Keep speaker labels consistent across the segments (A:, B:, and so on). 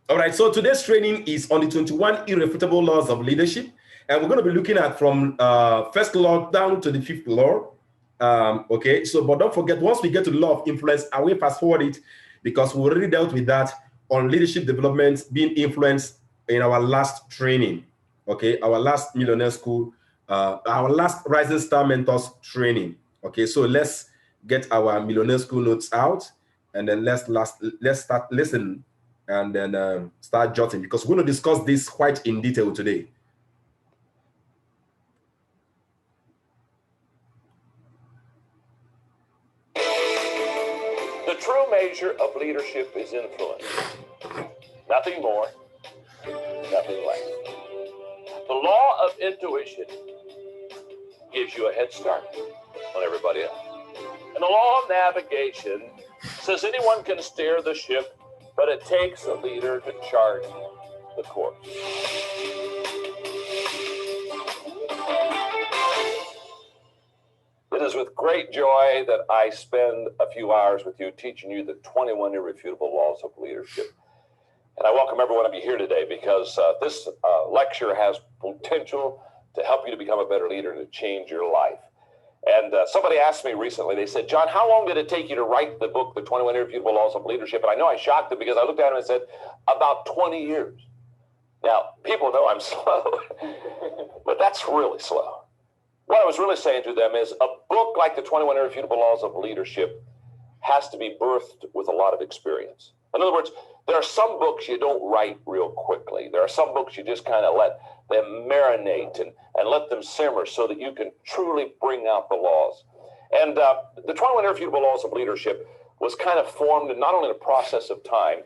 A: All right, so today's training is on the 21 irrefutable laws of leadership. And we're going to be looking at from first law down to the fifth law. Okay, so but don't forget, once we get to the law of influence, I will fast forward it because we already dealt with that on leadership development being influenced in our last training. Okay, our last millionaire school, our last rising star mentors training. Okay, so let's get our millionaire school notes out, and then let's start listening and then start jotting, because we're going to discuss this quite in detail today.
B: The true measure of leadership is influence. Nothing more, nothing less. The law of intuition gives you a head start on everybody else. And the law of navigation says anyone can steer the ship, but it takes a leader to chart the course. It is with great joy that I spend a few hours with you teaching you the 21 irrefutable laws of leadership. And I welcome every one of you here today because this lecture has potential to help you to become a better leader and to change your life. And somebody asked me recently, they said, John, how long did it take you to write the book, The 21 Irrefutable Laws of Leadership? And I know I shocked them because I looked at him and said, about 20 years. Now, people know I'm slow, but that's really slow. What I was really saying to them is a book like The 21 Irrefutable Laws of Leadership has to be birthed with a lot of experience. In other words, there are some books you don't write real quickly. There are some books you just kind of let them marinate and let them simmer so that you can truly bring out the laws. And the 21 Irrefutable Laws of Leadership was kind of formed not only in a process of time,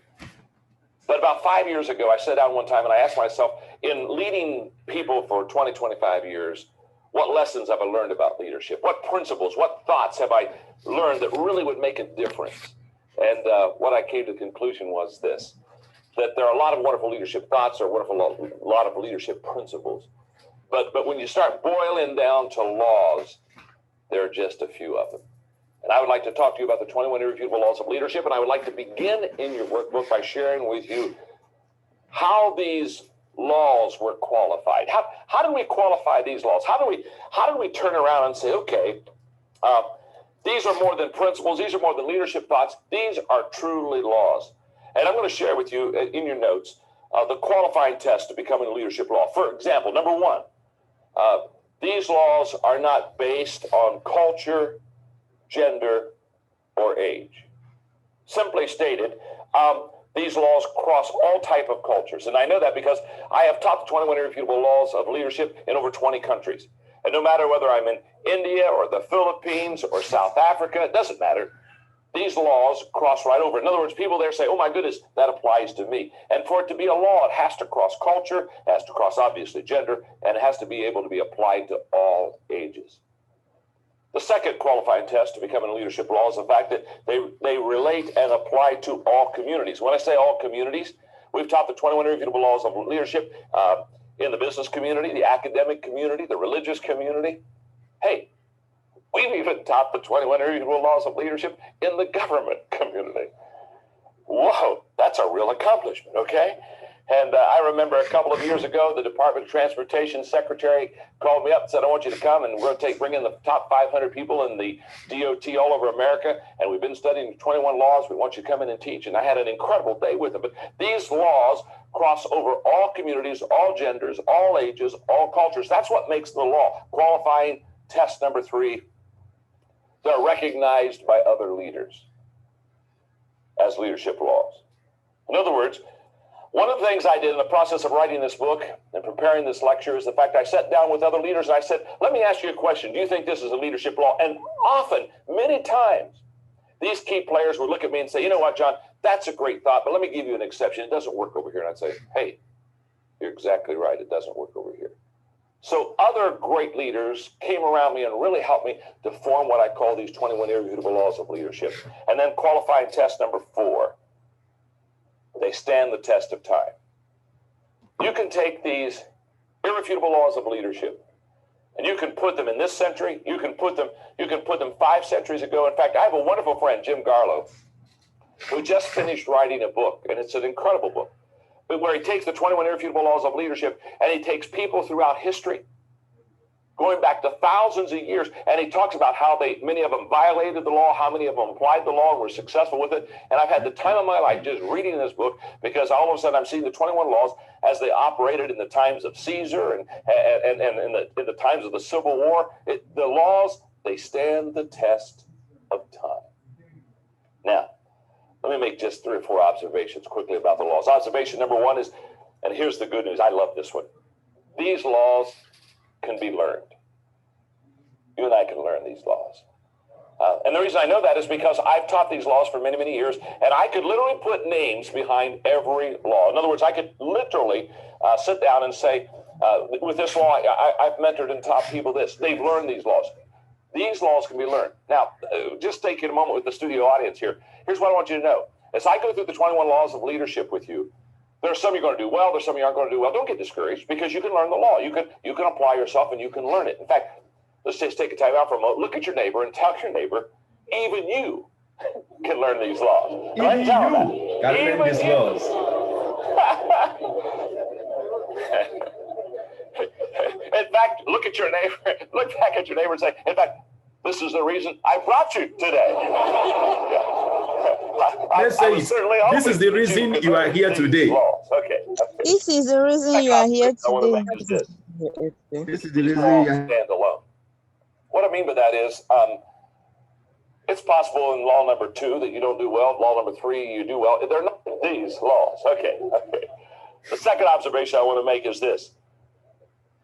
B: but about 5 years ago, I sat down one time and I asked myself, in leading people for 20, 25 years, what lessons have I learned about leadership? What principles, what thoughts have I learned that really would make a difference? And what I came to the conclusion was this, that there are a lot of wonderful leadership thoughts, or a lot of leadership principles. But when you start boiling down to laws, there are just a few of them. And I would like to talk to you about the 21 irrefutable laws of leadership, and I would like to begin in your workbook by sharing with you how these laws were qualified. How do we qualify these laws? How do we turn around and say, okay, these are more than principles, these are more than leadership thoughts, these are truly laws. And I'm going to share with you in your notes the qualifying test to becoming a leadership law. For example, number one, these laws are not based on culture, gender, or age. Simply stated, these laws cross all type of cultures. And I know that because I have taught the 21 irrefutable laws of leadership in over 20 countries. And no matter whether I'm in India or the Philippines or South Africa, it doesn't matter. These laws cross right over. In other words, people there say, oh my goodness, that applies to me. And for it to be a law, it has to cross culture, it has to cross obviously gender, and it has to be able to be applied to all ages. The second qualifying test to becoming a leadership law is the fact that they relate and apply to all communities. When I say all communities, we've taught the 21 irrefutable laws of leadership in the business community, the academic community, the religious community. Hey, we've even taught the 21 irrefutable laws of leadership in the government community. Whoa, that's a real accomplishment, okay? And I remember a couple of years ago, the Department of Transportation Secretary called me up and said, I want you to come and we're going to bring in the top 500 people in the DOT all over America. And we've been studying 21 laws. We want you to come in and teach. And I had an incredible day with them. But these laws cross over all communities, all genders, all ages, all cultures. That's what makes the law. Qualifying test number 3, they're recognized by other leaders as leadership laws. In other words, one of the things I did in the process of writing this book and preparing this lecture is the fact I sat down with other leaders and I said, let me ask you a question. Do you think this is a leadership law? And often, many times, these key players would look at me and say, you know what, John, that's a great thought, but let me give you an exception. It doesn't work over here. And I'd say, hey, you're exactly right. It doesn't work over here. So other great leaders came around me and really helped me to form what I call these 21 irrefutable laws of leadership. And then qualifying test number 4. They stand the test of time. You can take these irrefutable laws of leadership and you can put them in this century. You can put them 5 centuries ago. In fact, I have a wonderful friend, Jim Garlow, who just finished writing a book, and it's an incredible book. where he takes the 21 irrefutable laws of leadership and he takes people throughout history, going back to thousands of years, and he talks about how many of them violated the law, how many of them applied the law and were successful with it. And I've had the time of my life just reading this book, because all of a sudden I'm seeing the 21 laws as they operated in the times of Caesar and in the times of the Civil War. The laws, they stand the test of time. Now, let me make just 3 or 4 observations quickly about the laws. Observation number 1 is, and here's the good news, I love this one. These laws can be learned. You and I can learn these laws. And the reason I know that is because I've taught these laws for many, many years, and I could literally put names behind every law. In other words, I could literally sit down and say, with this law, I've mentored and taught people this. They've learned these laws. These laws can be learned. Now, just taking a moment with the studio audience here, here's what I want you to know. As I go through the 21 laws of leadership with you, there's some you're going to do well, there's some you aren't going to do well. Don't get discouraged, because you can learn the law. You can apply yourself and you can learn it. In fact, let's just take a time out for a moment. Look at your neighbor and tell your neighbor, even you can learn these laws.
A: Even you can learn these laws.
B: In fact, look at your neighbor, look back at your neighbor and say, in fact, this is the reason I brought you today.
A: Let's say this is the reason you are here today.
B: Okay.
C: This is the reason you are here today.
A: This is the reason you are
B: stand alone. What I mean by that is, it's possible in law number 2 that you don't do well. Law number 3, you do well. They're not these laws. Okay. The second observation I want to make is this.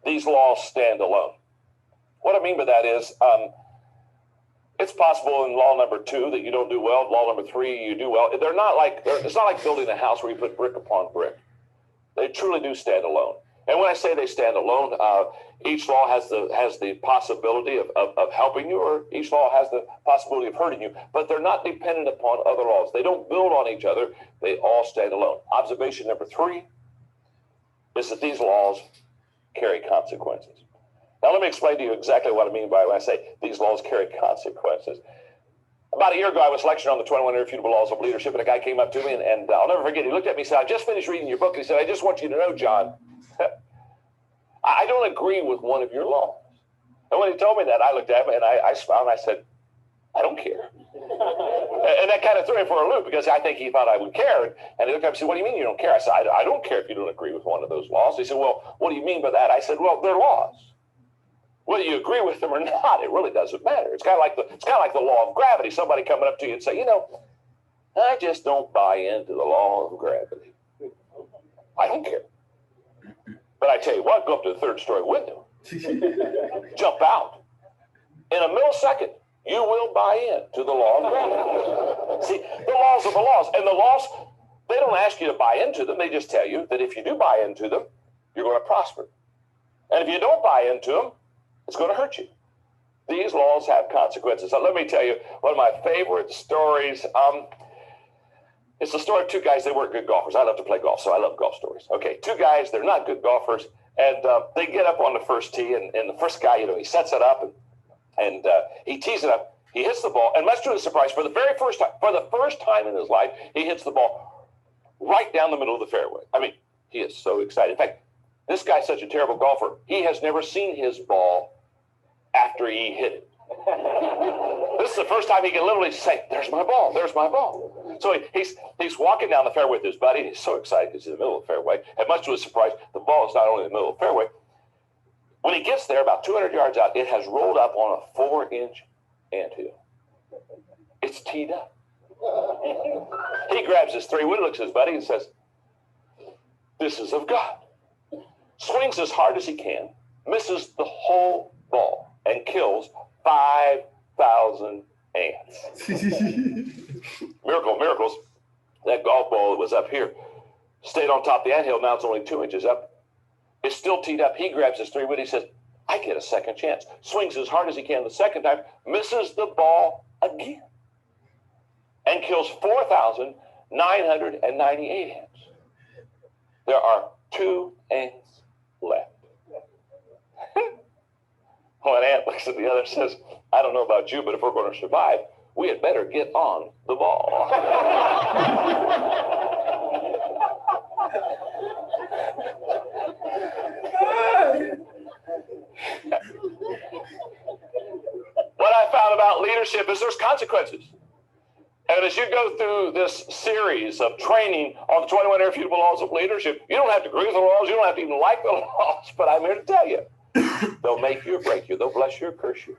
B: These laws stand alone. What I mean by that is, it's possible in law number 2 that you don't do well. Law number 3, you do well. It's not like building a house where you put brick upon brick. They truly do stand alone. And when I say they stand alone, each law has the possibility of helping you, or each law has the possibility of hurting you, but they're not dependent upon other laws. They don't build on each other. They all stand alone. Observation number 3 is that these laws carry consequences. Now, let me explain to you exactly what I mean by when I say these laws carry consequences. About a year ago, I was lecturing on the 21 Irrefutable Laws of Leadership, and a guy came up to me, and I'll never forget, he looked at me and said, I just finished reading your book. And he said, I just want you to know, John, I don't agree with one of your laws. And when he told me that, I looked at him, and I smiled, and I said, I don't care. And that kind of threw him for a loop, because I think he thought I would care. And he looked at me and said, what do you mean you don't care? I said, I don't care if you don't agree with one of those laws. He said, well, what do you mean by that? I said, well, they're laws. Whether you agree with them or not, it really doesn't matter. It's kind of like the law of gravity. Somebody coming up to you and say, I just don't buy into the law of gravity. I don't care. But I tell you what, go up to the 3rd story window, jump out. In a millisecond, you will buy into the law of gravity. See, the laws are the laws. And the laws, they don't ask you to buy into them. They just tell you that if you do buy into them, you're going to prosper. And if you don't buy into them, it's going to hurt you. These laws have consequences. So let me tell you one of my favorite stories. It's the story of 2 guys. They weren't good golfers. I love to play golf, so I love golf stories. Okay, 2 guys. They're not good golfers, and they get up on the first tee, and the first guy, he sets it up, and he tees it up. He hits the ball, and much to his surprise, for the first time in his life, he hits the ball right down the middle of the fairway. I mean, he is so excited. In fact, this guy's such a terrible golfer. He has never seen his ball after he hit it. This is the first time he can literally say, there's my ball, there's my ball. So he's walking down the fairway with his buddy. He's so excited because he's in the middle of the fairway. And much to his surprise, the ball is not only in the middle of the fairway. When he gets there, about 200 yards out, it has rolled up on a 4-inch anthill. It's teed up. He grabs his 3-wood, looks at his buddy, and says, this is of God. Swings as hard as he can, misses the whole ball, and kills 5,000 ants. Miracle of miracles, that golf ball that was up here stayed on top of the anthill. Now it's only 2 inches up. It's still teed up. He grabs his 3-wood. He says, I get a second chance. Swings as hard as he can the second time, misses the ball again, and kills 4,998 ants. There are 2 ants left. One ant looks at the other and says, I don't know about you, but if we're going to survive, we had better get on the ball. consequences. And as you go through this series of training on the 21 Irrefutable Laws of Leadership, you don't have to agree with the laws. You don't have to even like the laws. But I'm here to tell you, they'll make you or break you. They'll bless you or curse you.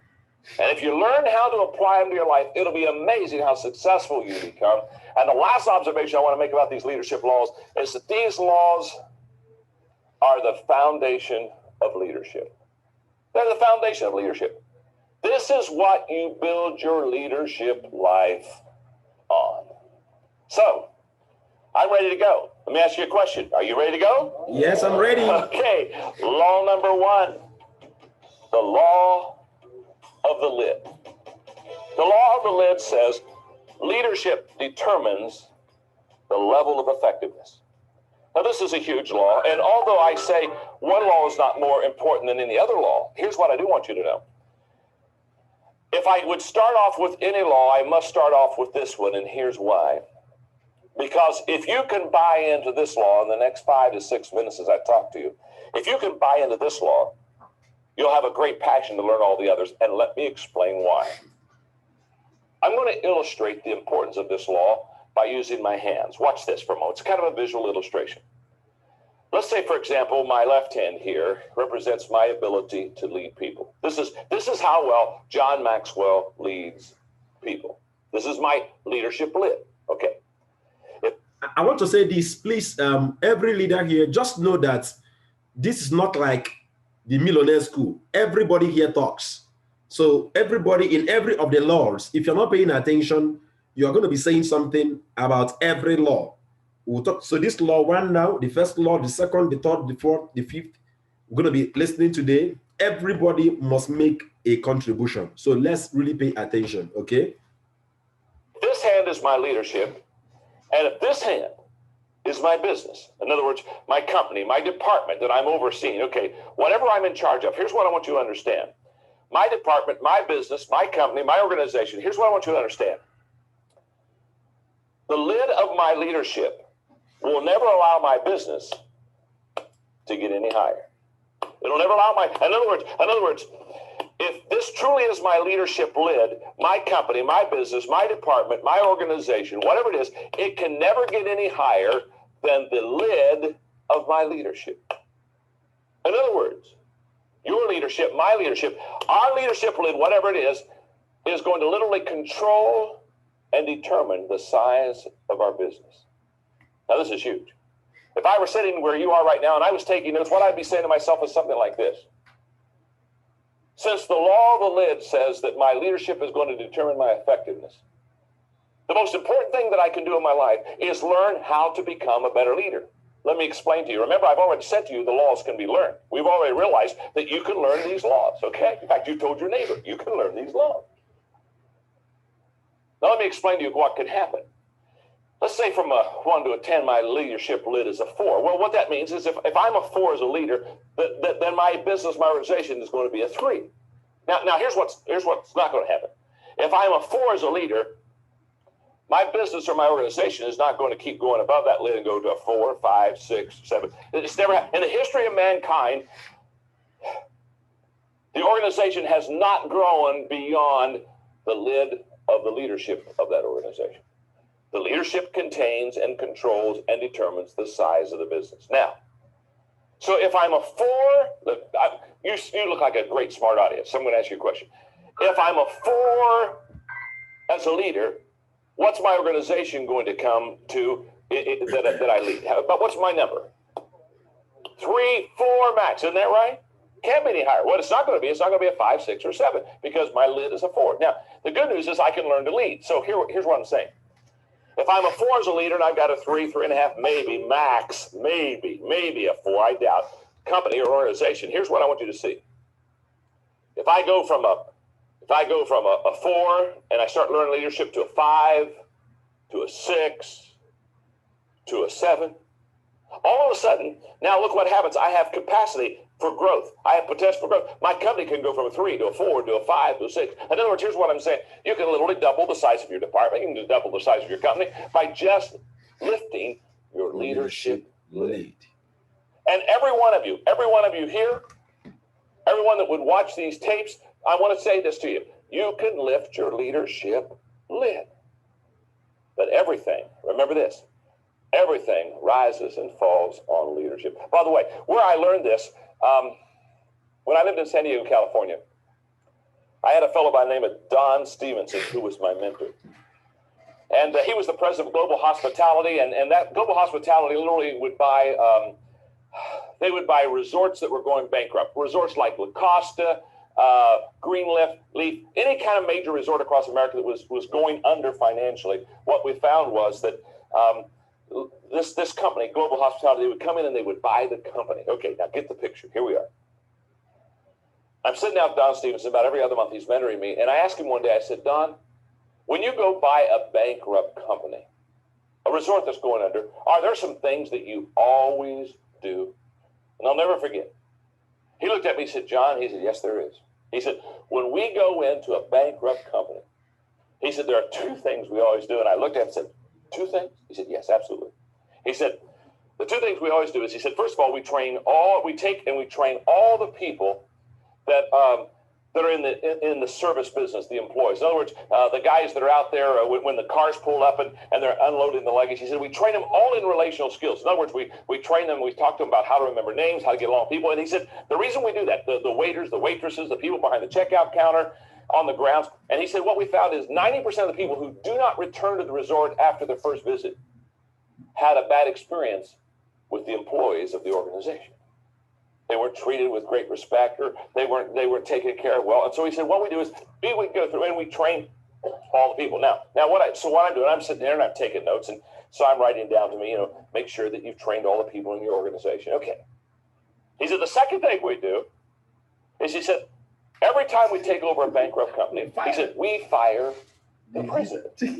B: And if you learn how to apply them to your life, it'll be amazing how successful you become. And the last observation I want to make about these leadership laws is that these laws are the foundation of leadership. They're the foundation of leadership. This is what you build your leadership life on. So, I'm ready to go. Let me ask you a question. Are you ready to go?
A: Yes, I'm ready.
B: Okay. Law number 1, the law of the lid. The law of the lid says leadership determines the level of effectiveness. Now, this is a huge law, and although I say one law is not more important than any other law, here's what I do want you to know. If I would start off with any law, I must start off with this one, and here's why. Because if you can buy into this law in the next 5 to 6 minutes as I talk to you, if you can buy into this law, you'll have a great passion to learn all the others, and let me explain why. I'm going to illustrate the importance of this law by using my hands. Watch this for a moment. It's kind of a visual illustration. Let's say, for example, my left hand here represents my ability to lead people. This is how well John Maxwell leads people. This is my leadership lid. Okay.
A: I want to say this, please. Every leader here, just know that this is not like the millionaire school. Everybody here talks. So everybody in every of the laws, if you're not paying attention, you're going to be saying something about every law. We'll talk. So this law 1 now, the first law, the second, the third, the fourth, the fifth, we're going to be listening today. Everybody must make a contribution. So let's really pay attention, okay?
B: This hand is my leadership, and if this hand is my business, in other words, my company, my department that I'm overseeing, okay, whatever I'm in charge of, here's what I want you to understand. My department, my business, my company, my organization, here's what I want you to understand. The lid of my leadership will never allow my business to get any higher. It'll never allow in other words, if this truly is my leadership lid, my company, my business, my department, my organization, whatever it is, it can never get any higher than the lid of my leadership. In other words, your leadership, my leadership, our leadership lid, whatever it is going to literally control and determine the size of our business. Now, this is huge. If I were sitting where you are right now and I was taking notes, what I'd be saying to myself is something like this. Since the law of the lid says that my leadership is going to determine my effectiveness, the most important thing that I can do in my life is learn how to become a better leader. Let me explain to you. Remember, I've already said to you the laws can be learned. We've already realized that you can learn these laws, okay? In fact, you told your neighbor, you can learn these laws. Now, let me explain to you what could happen. Let's say from a 1 to a 10, my leadership lid is a 4. Well, what that means is if I'm a 4 as a leader, then my business, my organization is going to be a 3. Now here's what's not going to happen. If I'm a 4 as a leader, my business or my organization is not going to keep going above that lid and go to a 4, 5, 6, 7. It's never happened. In the history of mankind, the organization has not grown beyond the lid of the leadership of that organization. The leadership contains and controls and determines the size of the business. Now, so if I'm a 4, you look like a great smart audience. So I'm going to ask you a question. If I'm a 4 as a leader, what's my organization going to come to that I lead? But what's my number? 3, 4 max. Isn't that right? Can't be any higher. What it's not going to be a 5, 6, or 7 because my lid is a 4. Now, the good news is I can learn to lead. So here's what I'm saying. If I'm a 4 as a leader and I've got a 3, 3.5, maybe max, maybe a 4, I doubt, company or organization, here's what I want you to see. If I go from a 4 and I start learning leadership to a 5, to a 6, to a 7, all of a sudden, now look what happens. I have capacity for growth. I have potential for growth. My company can go from a 3 to a 4 to a 5 to a 6. In other words, here's what I'm saying. You can literally double the size of your department. You can double the size of your company by just lifting your leadership lid. And every one of you here, everyone that would watch these tapes, I want to say this to you. You can lift your leadership lid. But everything, remember this, everything rises and falls on leadership. By the way, where I learned this, when I lived in San Diego, California, I had a fellow by the name of Don Stevenson who was my mentor. And he was the president of Global Hospitality, and that Global Hospitality literally would buy, they would buy resorts that were going bankrupt. Resorts like La Costa, Greenleaf, any kind of major resort across America that was going under financially. What we found was that this company, Global Hospitality, they would come in and they would buy the company. Okay, now get the picture. Here we are. I'm sitting down with Don Stevenson about every other month. He's mentoring me. And I asked him one day, I said, Don, when you go buy a bankrupt company, a resort that's going under, are there some things that you always do? And I'll never forget. He looked at me and said, John, he said, yes, there is. He said, when we go into a bankrupt company, he said, there are two things we always do. And I looked at him and said, two things? He said, yes, absolutely. He said, the two things we always do is, he said, first of all, we train all the people that are in the service business, the employees. In other words, the guys that are out there when the cars pull up and they're unloading the luggage. He said, we train them all in relational skills. In other words, we train them, we talk to them about how to remember names, how to get along with people. And he said, the reason we do that, the waiters, the waitresses, the people behind the checkout counter, on the grounds. And he said, what we found is 90% of the people who do not return to the resort after their first visit had a bad experience with the employees of the organization. They weren't treated with great respect, or they weren't taken care of well. And so he said, what we do is we go through and we train all the people. Now what I'm doing, I'm sitting there and I'm taking notes, and so I'm writing down to me, make sure that you've trained all the people in your organization. Okay. He said, the second thing we do is, he said, every time we take over a bankrupt company, he said, we fire the president. and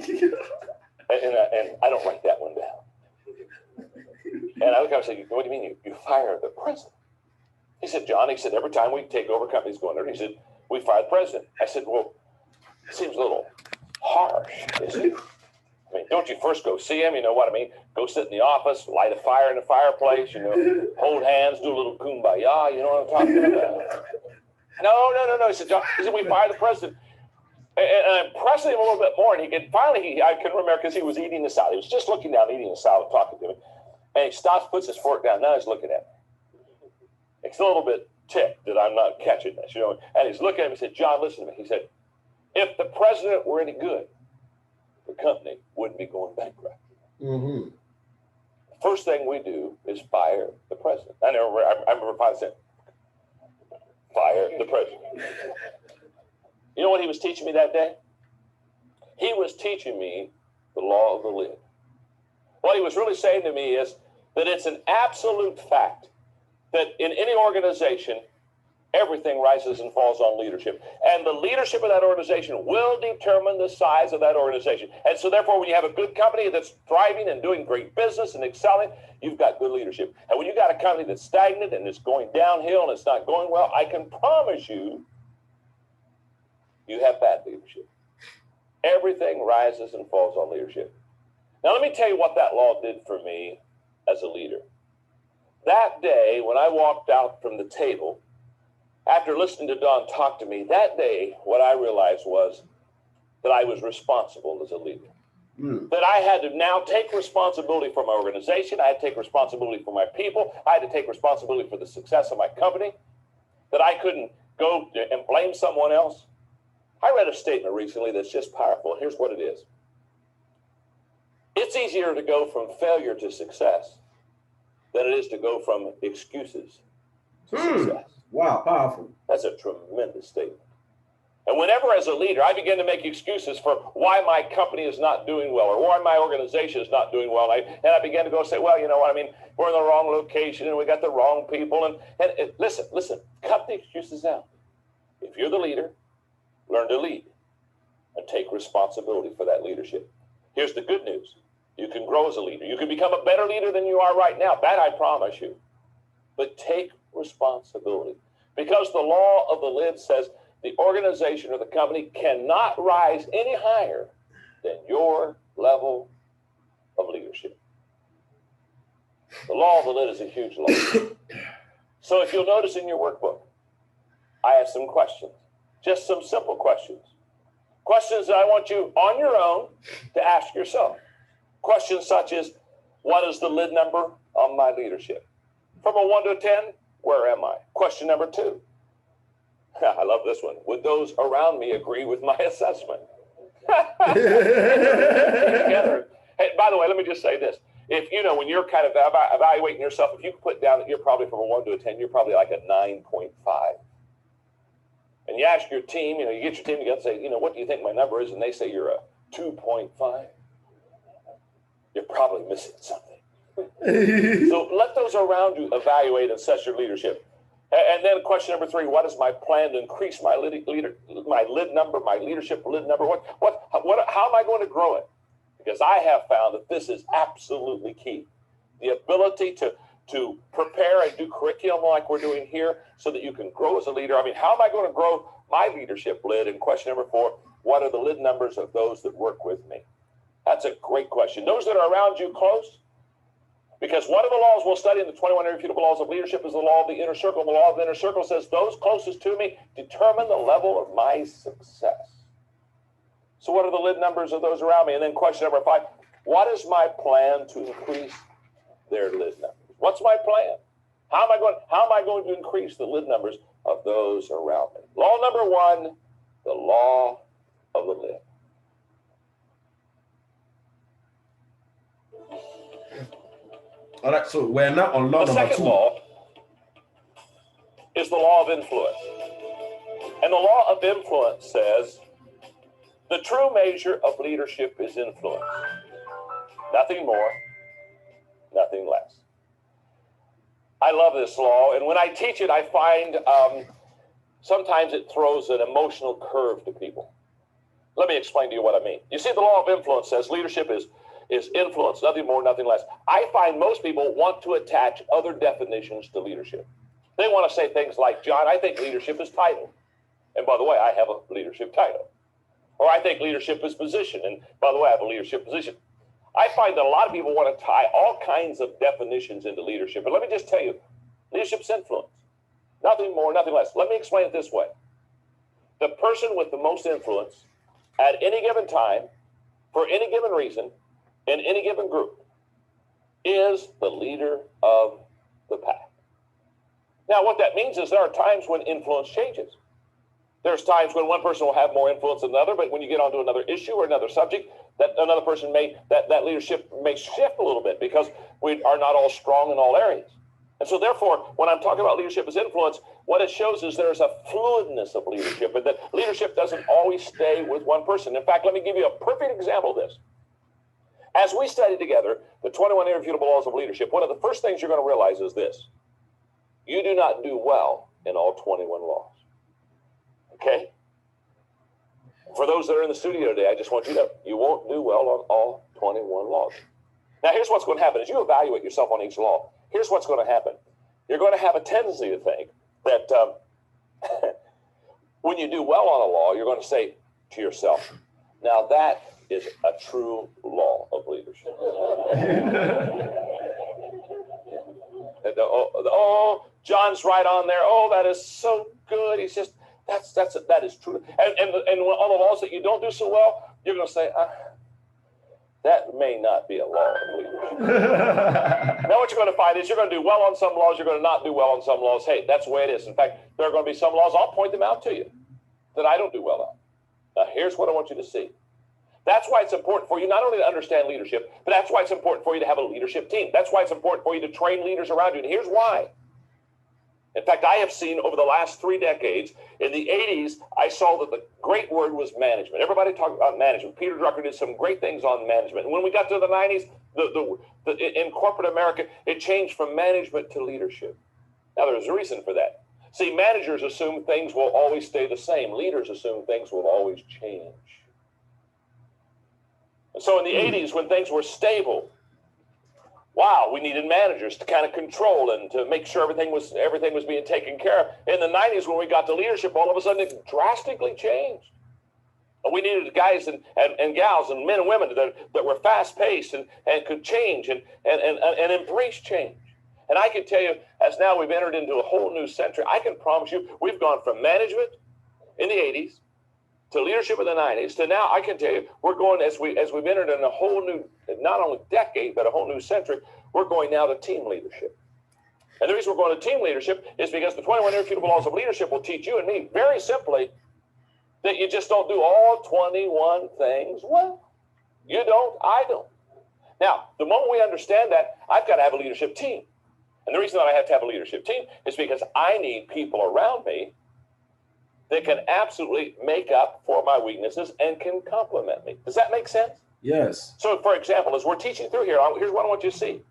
B: I don't write that one down. And I look at him and say, what do you mean you fire the president? He said, John, he said, every time we take over companies going under, he said, we fire the president. I said, well, it seems a little harsh, isn't it? I mean, don't you first go see him? You know what I mean? Go sit in the office, light a fire in the fireplace, hold hands, do a little kumbaya, you know what I'm talking about? No. He said, John, we fire the president. And I'm pressing him a little bit more, and I can remember, because he was eating the salad. He was just looking down, eating the salad, talking to me. And he stops, puts his fork down. Now he's looking at me. It's a little bit ticked that I'm not catching this, And he's looking at me and said, John, listen to me. He said, if the president were any good, the company wouldn't be going bankrupt. Mm-hmm. First thing we do is fire the president. I remember finally saying, fire the president. You know what he was teaching me that day? He was teaching me the law of the lid. What he was really saying to me is that it's an absolute fact that in any organization, everything rises and falls on leadership. And the leadership of that organization will determine the size of that organization. And so therefore, when you have a good company that's thriving and doing great business and excelling, you've got good leadership. And when you got a company that's stagnant and it's going downhill and it's not going well, I can promise you, you have bad leadership. Everything rises and falls on leadership. Now, let me tell you what that law did for me as a leader. That day, when I walked out from the table, after listening to Don talk to me, that day, what I realized was that I was responsible as a leader. That I had to now take responsibility for my organization. I had to take responsibility for my people. I had to take responsibility for the success of my company. That I couldn't go and blame someone else. I read a statement recently that's just powerful. Here's what it is. It's easier to go from failure to success than it is to go from excuses to success.
A: Wow, powerful.
B: That's a tremendous statement. And whenever as a leader, I begin to make excuses for why my company is not doing well or why my organization is not doing well, and I began to go say, well, you know what, I mean, we're in the wrong location and we got the wrong people. And listen, cut the excuses out. If you're the leader, learn to lead and take responsibility for that leadership. Here's the good news. You can grow as a leader. You can become a better leader than you are right now. That I promise you. But take responsibility. Because the law of the lid says the organization or the company cannot rise any higher than your level of leadership. The law of the lid is a huge law. So if you'll notice in your workbook, I have some questions. Just some simple questions. Questions that I want you on your own to ask yourself. Questions such as, what is the lid number on my leadership? From a 1 to a 10, where am I? Question number 2. I love this one. Would those around me agree with my assessment? Together. Hey, by the way, let me just say this. If, when you're kind of evaluating yourself, if you put down that you're probably from a 1 to a 10, you're probably like a 9.5. And you ask your team, you get your team together and say, what do you think my number is? And they say you're a 2.5. You're probably missing something. So let those around you evaluate and assess your leadership. And then question number 3, what is my plan to increase my lid number, my leadership lid number? How am I going to grow it? Because I have found that this is absolutely key. The ability to prepare and do curriculum like we're doing here so that you can grow as a leader. I mean, how am I going to grow my leadership lid? And question number 4, what are the lid numbers of those that work with me? That's a great question. Those that are around you close, because one of the laws we'll study in the 21 Irrefutable Laws of Leadership is the law of the inner circle. The law of the inner circle says those closest to me determine the level of my success. So what are the lid numbers of those around me? And then question number 5, what is my plan to increase their lid numbers? What's my plan? How am I going to increase the lid numbers of those around me? Law number 1, the law of the lid.
A: All right, so we're now on law
B: the
A: number 2.
B: second law is the law of influence. And the law of influence says the true measure of leadership is influence. Nothing more, nothing less. I love this law, and when I teach it, I find sometimes it throws an emotional curve to people. Let me explain to you what I mean. You see, the law of influence says leadership is influence, nothing more, nothing less. I find most people want to attach other definitions to leadership. They want to say things like, John, I think leadership is title. And by the way, I have a leadership title. Or I think leadership is position. And by the way, I have a leadership position. I find that a lot of people want to tie all kinds of definitions into leadership. But let me just tell you, leadership's influence. Nothing more, nothing less. Let me explain it this way. The person with the most influence at any given time, for any given reason, in any given group, is the leader of the pack. Now, what that means is there are times when influence changes. There's times when one person will have more influence than another, but when you get onto another issue or another subject, that another person that leadership may shift a little bit because we are not all strong in all areas. And so therefore, when I'm talking about leadership as influence, what it shows is there's a fluidness of leadership, and that leadership doesn't always stay with one person. In fact, let me give you a perfect example of this. As we study together the 21 Irrefutable Laws of Leadership, one of the first things you're going to realize is this. You do not do well in all 21 laws. Okay? For those that are in the studio today, I just want you to know, you won't do well on all 21 laws. Now, here's what's going to happen. As you evaluate yourself on each law, here's what's going to happen. You're going to have a tendency to think that when you do well on a law, you're going to say to yourself, now that is a true law of leadership. Oh, John's right on there. Oh, that is so good. He's just, that is true. And all the laws that you don't do so well, you're going to say, that may not be a law of leadership. Now what you're going to find is you're going to do well on some laws, you're going to not do well on some laws. Hey, that's the way it is. In fact, there are going to be some laws, I'll point them out to you, that I don't do well on. Now here's what I want you to see. That's why it's important for you not only to understand leadership, but that's why it's important for you to have a leadership team. That's why it's important for you to train leaders around you. And here's why. In fact, I have seen over the last 3 decades, in the 80s, I saw that the great word was management. Everybody talked about management. Peter Drucker did some great things on management. And when we got to the 90s, in corporate America, it changed from management to leadership. Now, there's a reason for that. See, managers assume things will always stay the same. Leaders assume things will always change. And so in the 80s, when things were stable, wow, we needed managers to kind of control and to make sure everything was being taken care of. In the 90s, when we got to leadership, all of a sudden it drastically changed. And we needed guys and gals and men and women that were fast-paced and could change and embrace change. And I can tell you, as now we've entered into a whole new century, I can promise you we've gone from management in the 80s to leadership in the 90s, to now, I can tell you, we're going, as we've entered in a whole new, not only decade, but a whole new century, we're going now to team leadership. And the reason we're going to team leadership is because the 21 Irrefutable Laws of Leadership will teach you and me very simply that you just don't do all 21 things well. You don't, I don't. Now, the moment we understand that, I've got to have a leadership team. And the reason that I have to have a leadership team is because I need people around me that can absolutely make up for my weaknesses and can complement me. Does that make sense?
A: Yes.
B: So, for example, as we're teaching through here, here's what I want you to see.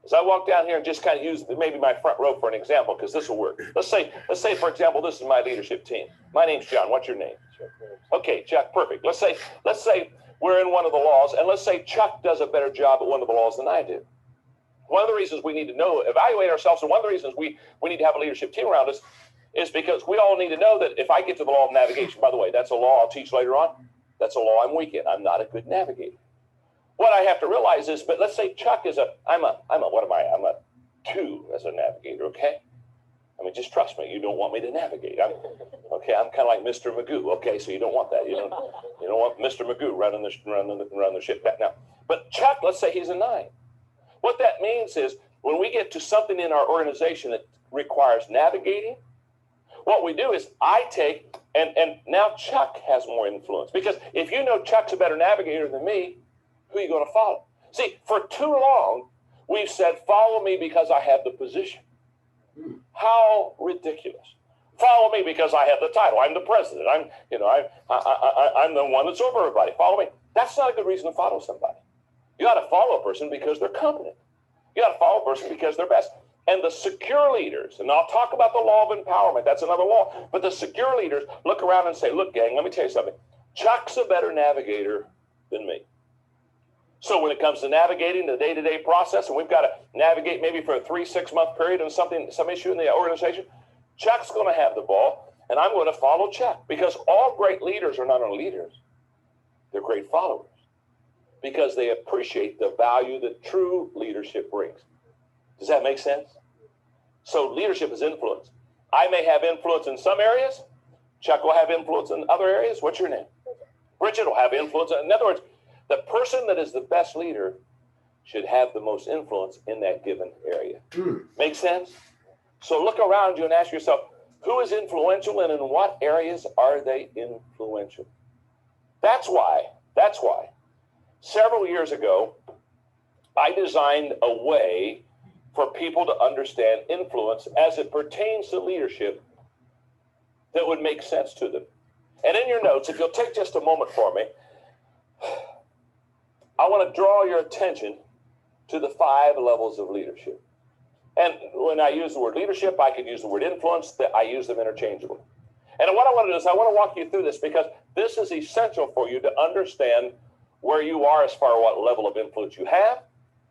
B: As I walk down here and just kind of use maybe my front row for an example, because this will work. Let's say, for example, this is my leadership team. My name's John. What's your name? Okay, Chuck. Perfect. Let's say we're in one of the laws, and let's say Chuck does a better job at one of the laws than I do. One of the reasons we need to evaluate ourselves, and one of the reasons we need to have a leadership team around us is because we all need to know that if I get to the law of navigation, by the way, that's a law I'll teach later on. That's a law I'm weak in. I'm not a good navigator. What I have to realize is, but let's say Chuck is I'm a 2 as a navigator, okay? I mean, just trust me. You don't want me to navigate. I'm kind of like Mr. Magoo. Okay, so you don't want that. You don't want Mr. Magoo running the ship back now. But Chuck, let's say he's a 9. What that means is when we get to something in our organization that requires navigating, what we do is I take, and now Chuck has more influence. Because if you know Chuck's a better navigator than me, who are you going to follow? See, for too long, we've said, follow me because I have the position. How ridiculous. Follow me because I have the title. I'm the president. I'm the one that's over everybody. Follow me. That's not a good reason to follow somebody. You got to follow a person because they're competent. You got to follow a person because they're best. And the secure leaders, and I'll talk about the law of empowerment. That's another law. But the secure leaders look around and say, look, gang, let me tell you something. Chuck's a better navigator than me. So when it comes to navigating the day-to-day process, and we've got to navigate maybe for a 3-6 month period on some issue in the organization, Chuck's going to have the ball, and I'm going to follow Chuck. Because all great leaders are not only leaders, they're great followers. Because they appreciate the value that true leadership brings. Does that make sense? So leadership is influence. I may have influence in some areas. Chuck will have influence in other areas. What's your name? Bridget will have influence. In other words, the person that is the best leader should have the most influence in that given area. Make sense? So look around you and ask yourself, who is influential and in what areas are they influential? That's why several years ago, I designed a way for people to understand influence as it pertains to leadership that would make sense to them. And in your notes, if you'll take just a moment for me, I want to draw your attention to the 5 levels of leadership. And when I use the word leadership, I could use the word influence. That I use them interchangeably. And what I want to do is I want to walk you through this because this is essential for you to understand where you are as far as what level of influence you have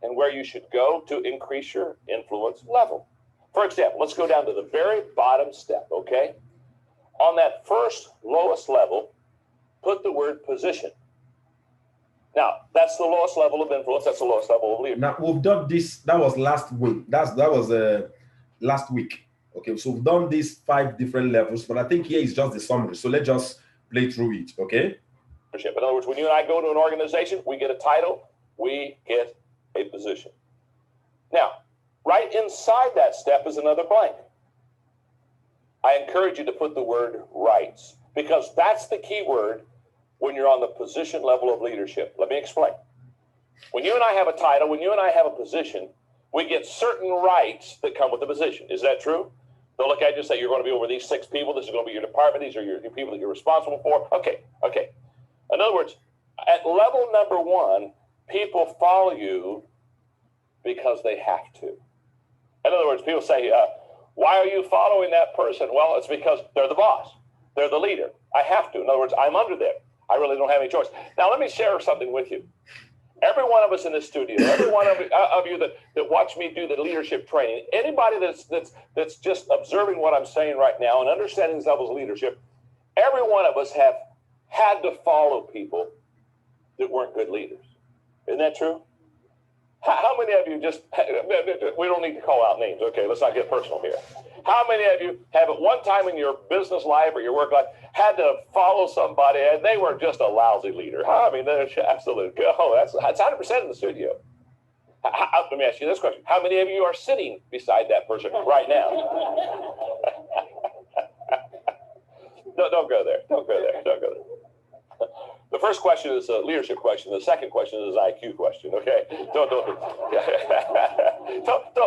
B: and where you should go to increase your influence level. For example, let's go down to the very bottom step, okay? On that first lowest level, put the word position. Now, that's the lowest level of influence. That's the lowest level of leadership.
A: Now, we've done this. That was last week. That was last week. Okay, so we've done these 5 different levels, but I think here is just the summary. So let's just play through it, okay?
B: In other words, when you and I go to an organization, we get a title, we get a position. Now, right inside that step is another blank. I encourage you to put the word rights because that's the key word when you're on the position level of leadership. Let me explain. When you and I have a title, when you and I have a position, we get certain rights that come with the position. Is that true? They'll look at you and say, you're going to be over these 6 people. This is going to be your department. These are your people that you're responsible for. Okay. In other words, at level number 1, people follow you because they have to. In other words, people say, why are you following that person? Well, it's because they're the boss. They're the leader. I have to. In other words, I'm under them. I really don't have any choice. Now, let me share something with you. Every one of us in this studio, every one of you that watch me do the leadership training, anybody that's just observing what I'm saying right now and understanding these levels of leadership, every one of us have had to follow people that weren't good leaders. Isn't that true? How many of you we don't need to call out names, okay, let's not get personal here. How many of you have at one time in your business life or your work life had to follow somebody and they were just a lousy leader? I mean, they're absolute. Oh, that's 100% in the studio. Let me ask you this question. How many of you are sitting beside that person right now? No, don't go there. Don't go there. Don't go there. The first question is a leadership question. The second question is an IQ question. Okay, don't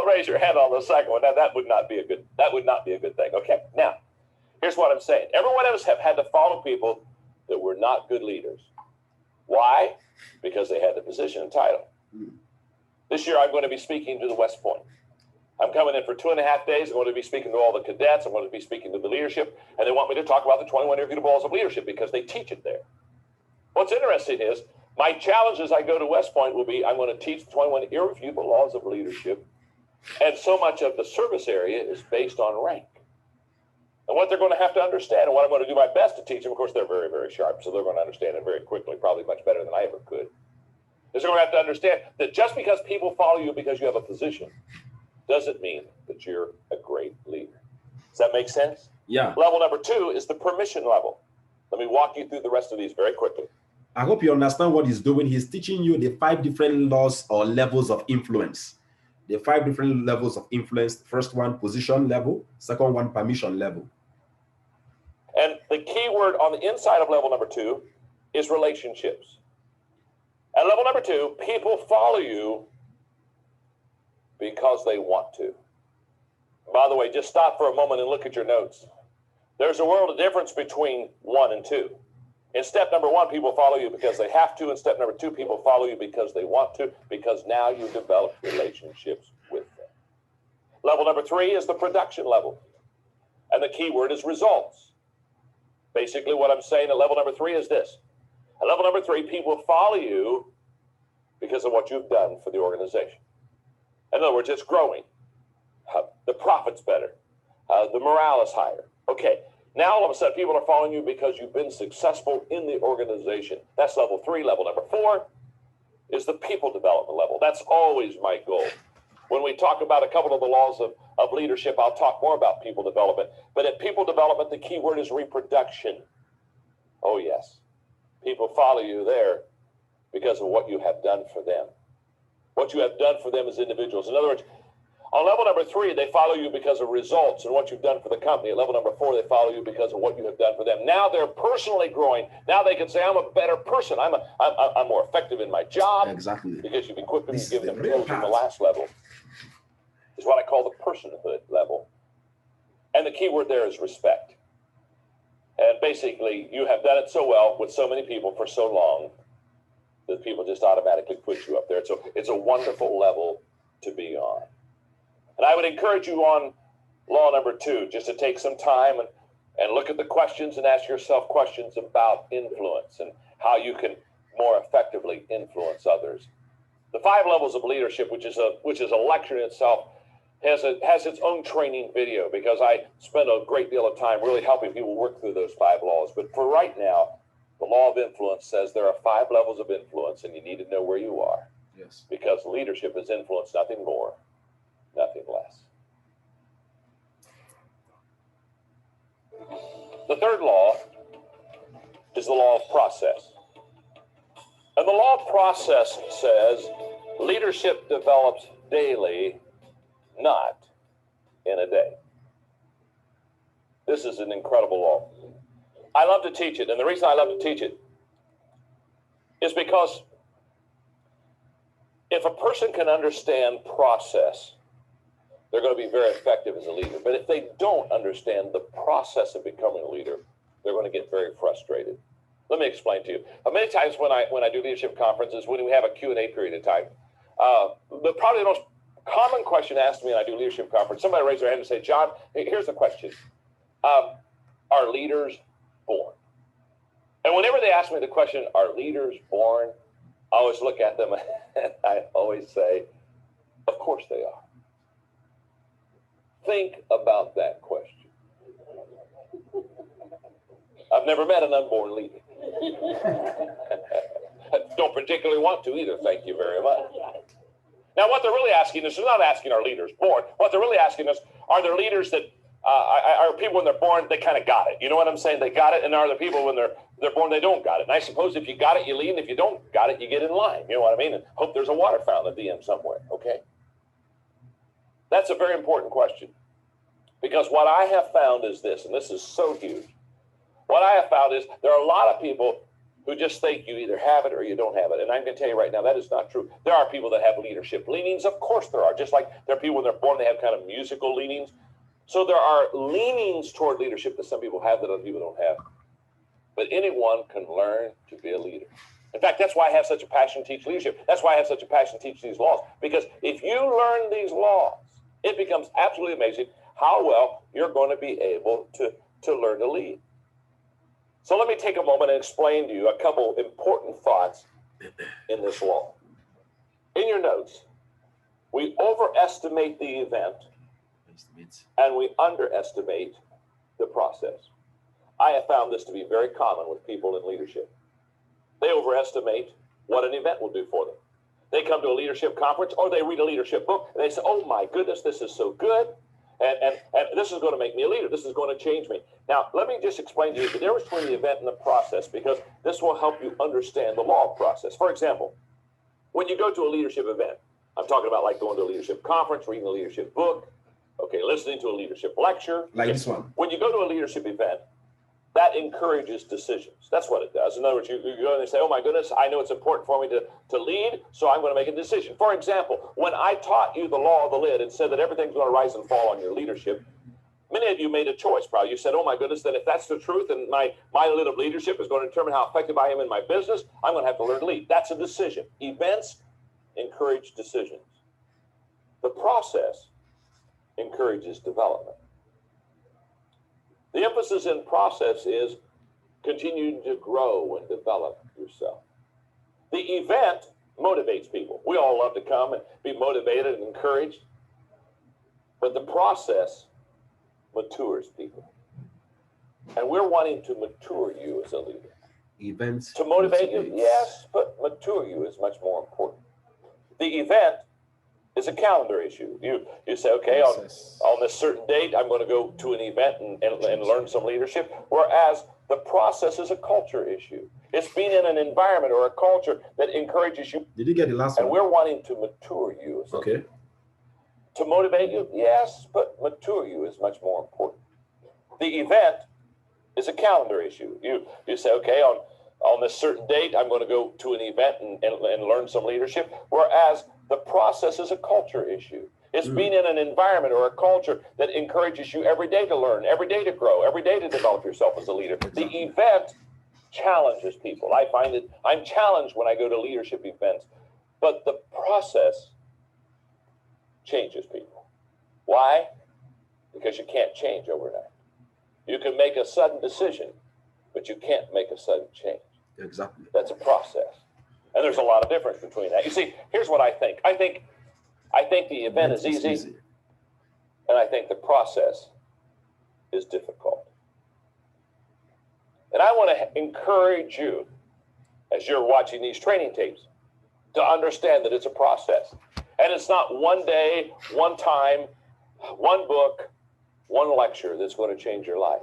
B: raise your hand on the second one. That would not be a good thing. Okay, now here's what I'm saying. Every one of us have had to follow people that were not good leaders. Why? Because they had the position and title. This year I'm going to be speaking to the West Point. I'm coming in for 2.5 days. I'm going to be speaking to all the cadets. I'm going to be speaking to the leadership, and they want me to talk about the 21 Irrefutable Laws of Leadership because they teach it there. What's interesting is my challenge as I go to West Point will be I'm going to teach the 21 Irrefutable Laws of Leadership, and so much of the service area is based on rank. And what they're going to have to understand, and what I'm going to do my best to teach them, of course, they're very, very sharp, so they're going to understand it very quickly, probably much better than I ever could, is they're going to have to understand that just because people follow you because you have a position doesn't mean that you're a great leader. Does that make sense?
A: Yeah.
B: Level number 2 is the permission level. Let me walk you through the rest of these very quickly.
A: I hope you understand what he's doing. He's teaching you the 5 different laws or levels of influence. The 5 different levels of influence. First one, position level. Second one, permission level.
B: And the key word on the inside of level number 2 is relationships. At level number 2, people follow you because they want to. By the way, just stop for a moment and look at your notes. There's a world of difference between 1 and 2. In step number 1, people follow you because they have to. In step number 2, people follow you because they want to, because now you develop relationships with them. Level number 3 is the production level. And the key word is results. Basically, what I'm saying at level number 3 is this. At level number 3, people follow you because of what you've done for the organization. In other words, it's growing. The profit's better. The morale is higher. Okay. Now, all of a sudden, people are following you because you've been successful in the organization. That's level 3. Level number 4 is the people development level. That's always my goal. When we talk about a couple of the laws of leadership, I'll talk more about people development. But in people development, the key word is reproduction. Oh, yes. People follow you there because of what you have done for them. What you have done for them as individuals. In other words, on level number 3, they follow you because of results and what you've done for the company. At level number 4, they follow you because of what you have done for them. Now they're personally growing. Now they can say, I'm a better person. I'm more effective in my job.
A: Exactly.
B: Because you've equipped them and given them tools in the last level. It's what I call the personhood level. And the key word there is respect. And basically, you have done it so well with so many people for so long that people just automatically put you up there. So it's a wonderful level to be on. And I would encourage you on law number 2 just to take some time and look at the questions and ask yourself questions about influence and how you can more effectively influence others. The 5 levels of leadership, which is a lecture in itself, has its own training video because I spend a great deal of time really helping people work through those 5 laws. But for right now, the law of influence says there are 5 levels of influence, and you need to know where you are.
A: Yes. Because
B: leadership is influence, nothing more, nothing less. The 3rd law is the law of process. And the law of process says leadership develops daily, not in a day. This is an incredible law. I love to teach it, and the reason I love to teach it is because if a person can understand process, they're going to be very effective as a leader. But if they don't understand the process of becoming a leader, they're going to get very frustrated. Let me explain to you. Many times when I do leadership conferences, when we have a Q&A period of time, probably the most common question asked me when I do leadership conference, somebody raised their hand and say, John, here's the question. Are leaders born? And whenever they ask me the question, are leaders born? I always look at them and I always say, of course they are. Think about that question. I've never met an unborn leader. Don't particularly want to either, thank you very much. Now what they're really asking is, they're not asking are leaders born. What they're really asking is, are there leaders that Are people when they're born, they kind of got it. You know what I'm saying? They got it. And are the people when they're born, they don't got it. And I suppose if you got it, you lead. And if you don't got it, you get in line. You know what I mean? And hope there's a water fountain at the end somewhere. Okay. That's a very important question. Because what I have found is this, and this is so huge. What I have found is there are a lot of people who just think you either have it or you don't have it. And I'm going to tell you right now, that is not true. There are people that have leadership leanings. Of course there are. Just like there are people when they're born, they have kind of musical leanings. So there are leanings toward leadership that some people have that other people don't have. But anyone can learn to be a leader. In fact, that's why I have such a passion to teach leadership. That's why I have such a passion to teach these laws. Because if you learn these laws, it becomes absolutely amazing how well you're going to be able to learn to lead. So let me take a moment and explain to you a couple important thoughts in this law. In your notes, we overestimate the event and we underestimate the process. I have found this to be very common with people in leadership. They overestimate what an event will do for them. They come to a leadership conference or they read a leadership book and they say, oh my goodness, this is so good. And this is going to make me a leader. This is going to change me. Now, let me just explain to you the difference between the event and the process, because this will help you understand the law of process. For example, when you go to a leadership event, I'm talking about like going to a leadership conference, reading a leadership book, okay, listening to a leadership lecture.
A: Like this one.
B: When you go to a leadership event, that encourages decisions. That's what it does. In other words, you go and say, oh my goodness, I know it's important for me to lead, so I'm going to make a decision. For example, when I taught you the law of the lid and said that everything's going to rise and fall on your leadership, many of you made a choice probably. You said, oh my goodness, then if that's the truth and my lid of leadership is going to determine how effective I am in my business, I'm going to have to learn to lead. That's a decision. Events encourage decisions. The process encourages development. The emphasis in process is continuing to grow and develop yourself. The event motivates people. We all love to come and be motivated and encouraged, but the process matures people. And we're wanting to mature you as a leader.
A: Events.
B: To motivate you, yes, but mature you is much more important. The event is a calendar issue. You say, okay, on this certain date, I'm going to go to an event and learn some leadership, whereas the process is a culture issue. It's being in an environment or a culture that encourages you.
A: Did you get the last one?
B: And we're wanting to mature you.
A: Okay.
B: To motivate you, yes, but mature you is much more important. The event is a calendar issue. You say, okay, on this certain date, I'm going to go to an event and learn some leadership, whereas the process is a culture issue. It's being in an environment or a culture that encourages you every day to learn, every day to grow, every day to develop yourself as a leader. The event challenges people. I find that I'm challenged when I go to leadership events, but the process changes people. Why? Because you can't change overnight. You can make a sudden decision, but you can't make a sudden change.
A: Exactly.
B: That's a process. And there's a lot of difference between that. You see, here's what I think. I think the event is easy, and I think the process is difficult. And I want to encourage you, as you're watching these training tapes, to understand that it's a process. And it's not one day, one time, one book, one lecture that's going to change your life.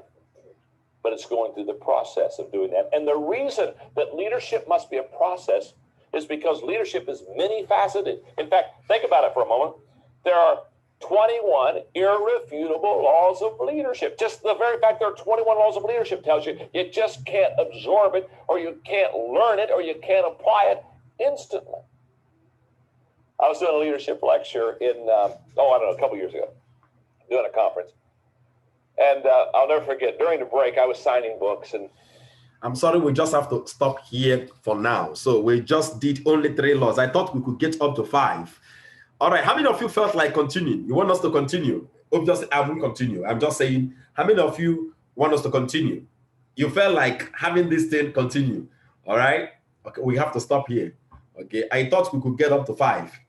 B: But it's going through the process of doing that. And the reason that leadership must be a process is because leadership is many-faceted. In fact, think about it for a moment. There are 21 irrefutable laws of leadership. Just the very fact there are 21 laws of leadership tells you you just can't absorb it, or you can't learn it, or you can't apply it instantly. I was doing a leadership lecture in, a couple years ago, doing a conference. And I'll never forget, during the break, I was signing books. And
A: I'm sorry, we just have to stop here for now. So we just did only 3 laws. I thought we could get up to 5. All right, how many of you felt like continuing? You want us to continue? Obviously, I won't continue. I'm just saying, how many of you want us to continue? You felt like having this thing continue. All right, okay, we have to stop here. Okay, I thought we could get up to 5.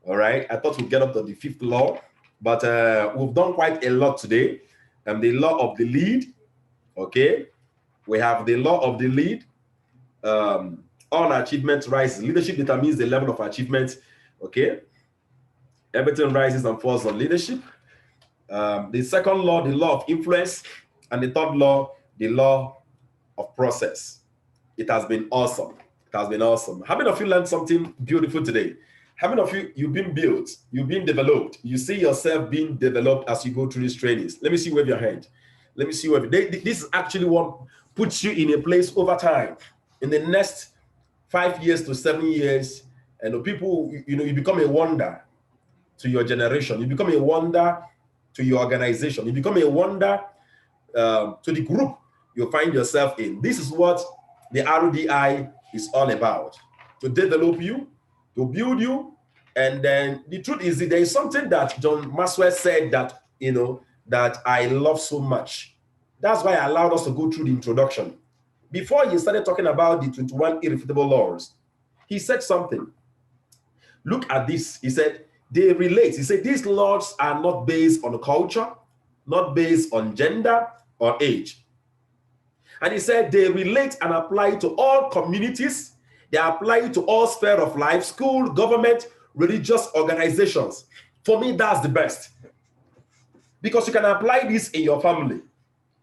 A: All right, I thought we'd get up to the 5th law, but we've done quite a lot today. The law of the lead, okay? We have the law of the lead. All achievements rise. Leadership determines the level of achievement, okay? Everything rises and falls on leadership. The second law, the law of influence. And the third law, the law of process. It has been awesome. It has been awesome. How many of you learned something beautiful today? How many of you, you've been built, you've been developed, you see yourself being developed as you go through these trainings? Let me see you wave your hand. Let me see you wave. This is actually what puts you in a place over time. In the next 5 years to 7 years, and people, you become a wonder to your generation. You become a wonder to your organization. You become a wonder to the group you find yourself in. This is what the RDI is all about: to develop you, to build you. And then the truth is that there is something that John Maxwell said that, that I love so much. That's why I allowed us to go through the introduction. Before he started talking about the 21 irrefutable laws, he said something. Look at this. He said, they relate. He said, these laws are not based on culture, not based on gender or age. And he said, they relate and apply to all communities. They apply to all spheres of life: school, government, religious organizations. For me, that's the best. Because you can apply this in your family.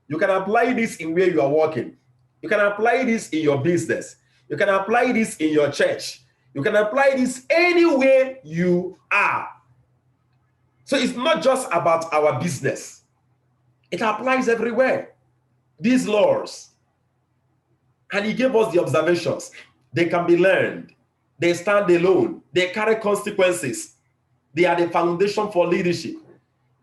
A: You can apply this in where you are working. You can apply this in your business. You can apply this in your church. You can apply this anywhere you are. So it's not just about our business. It applies everywhere. These laws. And he gave us the observations. They can be learned. They stand alone. They carry consequences. They are the foundation for leadership.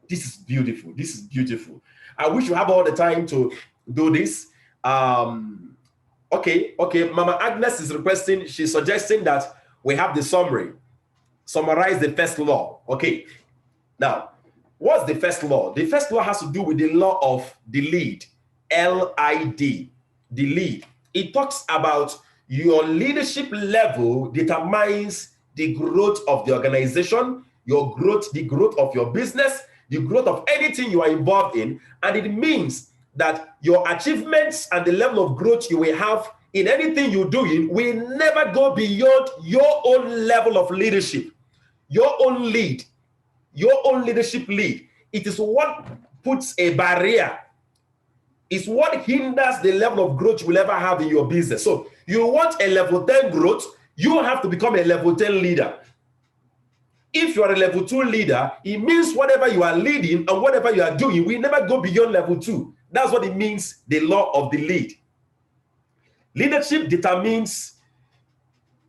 A: This is beautiful. This is beautiful. I wish you have all the time to do this. Okay. Mama Agnes is requesting, she's suggesting that we have the summary. Summarize the first law. Okay. Now, what's the first law? The first law has to do with the law of the lead. L-I-D. The lead. It talks about your leadership level determines the growth of the organization, your growth, the growth of your business, the growth of anything you are involved in. And it means that your achievements and the level of growth you will have in anything you're doing will never go beyond your own level of leadership, your own lead, your own leadership lead. It is what puts a barrier. It's what hinders the level of growth you will ever have in your business. So you want a level 10 growth, you have to become a level 10 leader. If you are a level 2 leader, it means whatever you are leading and whatever you are doing will never go beyond level 2. That's what it means, the law of the lead. Leadership determines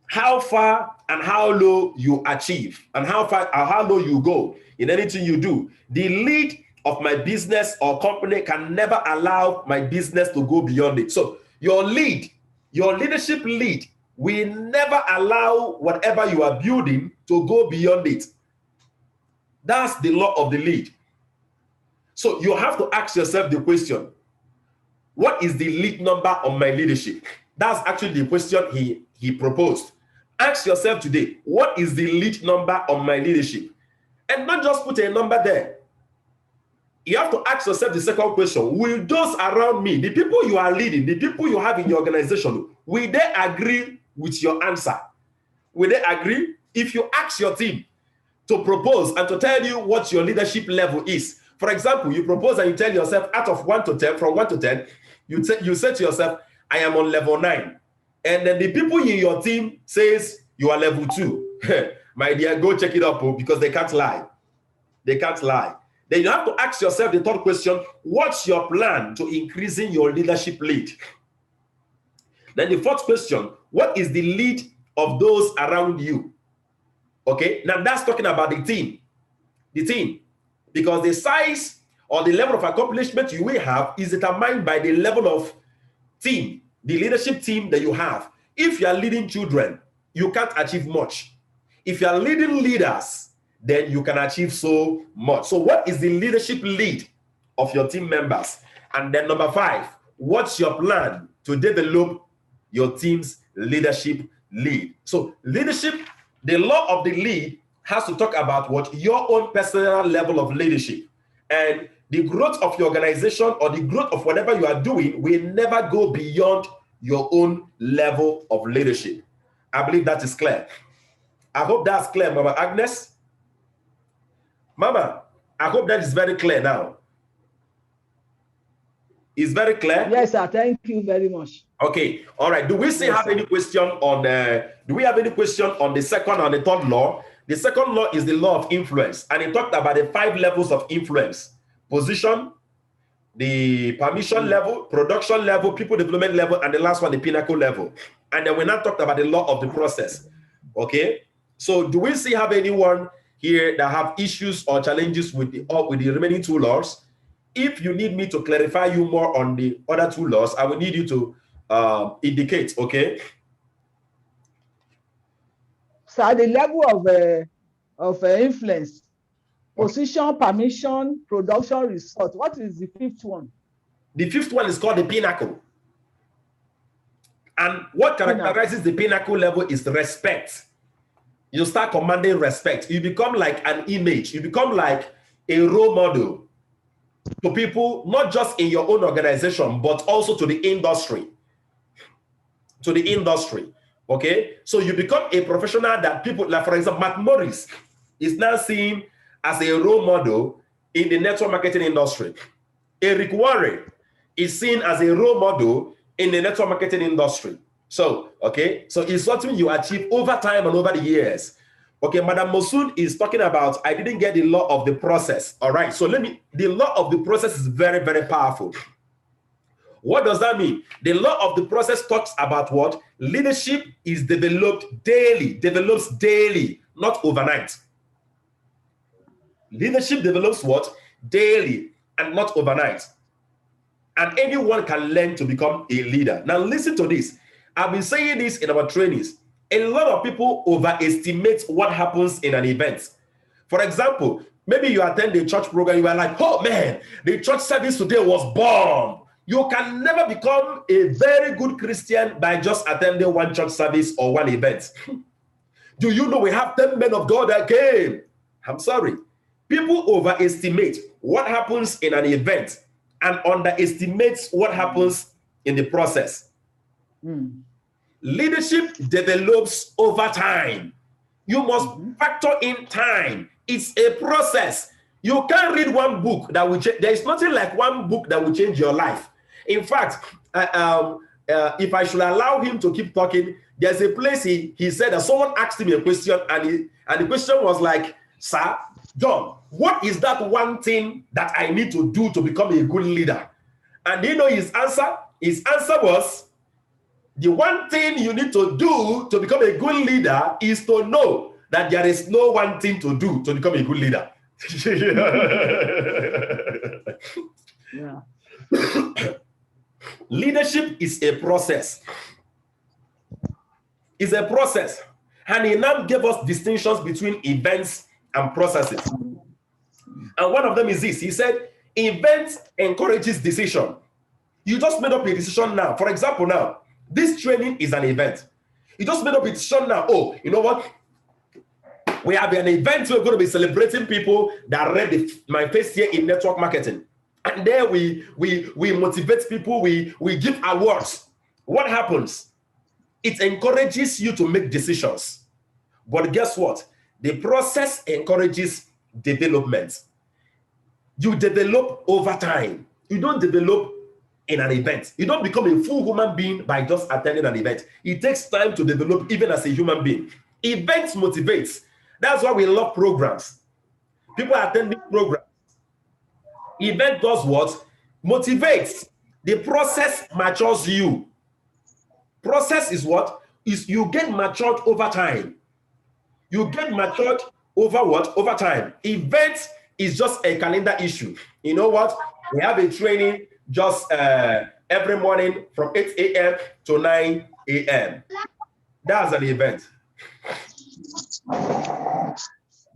A: how far and how low you achieve and how far or how low you go in anything you do. The lead of my business or company can never allow my business to go beyond it. So your lead, your leadership lead will never allow whatever you are building to go beyond it. That's the law of the lead. So you have to ask yourself the question, what is the lead number on my leadership? That's actually the question he proposed. Ask yourself today, what is the lead number on my leadership? And not just put a number there. You have to ask yourself the second question, will those around me, the people you are leading, the people you have in your organization, will they agree with your answer? Will they agree? If you ask your team to propose and to tell you what your leadership level is, for example, you propose and you tell yourself out of 1 to 10, from 1 to 10, you say to yourself, I am on level 9. And then the people in your team says you are level 2. My dear, go check it up because they can't lie. They can't lie. Then you have to ask yourself the third question, what's your plan to increasing your leadership lead? Then the fourth question, what is the lead of those around you? Okay, now that's talking about the team. The team. Because the size or the level of accomplishment you will have is determined by the level of team, the leadership team that you have. If you are leading children, you can't achieve much. If you are leading leaders, then you can achieve so much. So what is the leadership lead of your team members? And then number 5, what's your plan to develop your team's leadership lead? So leadership, the law of the lead has to talk about what your own personal level of leadership, and the growth of your organization or the growth of whatever you are doing will never go beyond your own level of leadership. I believe that is clear. I hope that's clear, Mama Agnes. Mama, I hope that is very clear now. Is very clear?
D: Yes, sir. Thank you very much.
A: Okay. All right. Do we still have any question on do we have any question on the second and the third law? The second law is the law of influence, and it talked about the 5 levels of influence: position, the permission level, production level, people development level, and the last one, the pinnacle level. And then we now talked about the law of the process. Okay. So do we still have anyone here that have issues or challenges with the remaining 2 laws? If you need me to clarify you more on the other 2 laws, I will need you to indicate, okay?
D: So the level of influence, position, permission, production, result. What is the 5th one?
A: The 5th one is called the pinnacle. And what characterizes the pinnacle level is respect. You start commanding respect. You become like an image. You become like a role model to people, not just in your own organization, but also to the industry. To the industry. Okay? So you become a professional that people, like for example, Matt Morris is now seen as a role model in the network marketing industry. Eric Warren is seen as a role model in the network marketing industry. So, okay, so it's something you achieve over time and over the years. Okay, Madam Mosun is talking about, I didn't get the law of the process. All right, so the law of the process is very, very powerful. What does that mean? The law of the process talks about what? Leadership is develops daily, not overnight. Leadership develops what? Daily and not overnight. And anyone can learn to become a leader. Now listen to this. I've been saying this in our trainings. A lot of people overestimate what happens in an event. For example, maybe you attend a church program, you are like, oh man, the church service today was bomb. You can never become a very good Christian by just attending one church service or one event. Do you know we have 10 men of God that came? I'm sorry. People overestimate what happens in an event and underestimate what happens in the process. Leadership develops over time. You must factor in time. It's a process. You can't read one book that will change. There is nothing like one book that will change your life. In fact, if I should allow him to keep talking, there's a place he said that someone asked him a question, and the question was like, sir, John, what is that one thing that I need to do to become a good leader? And you know his answer? His answer was, the one thing you need to do to become a good leader is to know that there is no one thing to do to become a good leader.
D: Yeah.
A: Leadership is a process. It's a process. And he now gave us distinctions between events and processes. And one of them is this. He said, events encourages decision. You just made up a decision now. For example, now, this training is an event. You just made up a decision now. Oh, you know what? We have an event. We're going to be celebrating people that read my first year in network marketing. And there we motivate people. We give awards. What happens? It encourages you to make decisions. But guess what? The process encourages development. You develop over time. You don't develop in an event. You don't become a full human being by just attending an event. It takes time to develop even as a human being. Events motivates. That's why we love programs. People attending programs. Event does what? Motivates. The process matures you. Process is what? Is you get matured over time. You get matured over what? Over time. Event is just a calendar issue. You know what? We have a training just every morning from 8 a.m. to 9 a.m. That's an event.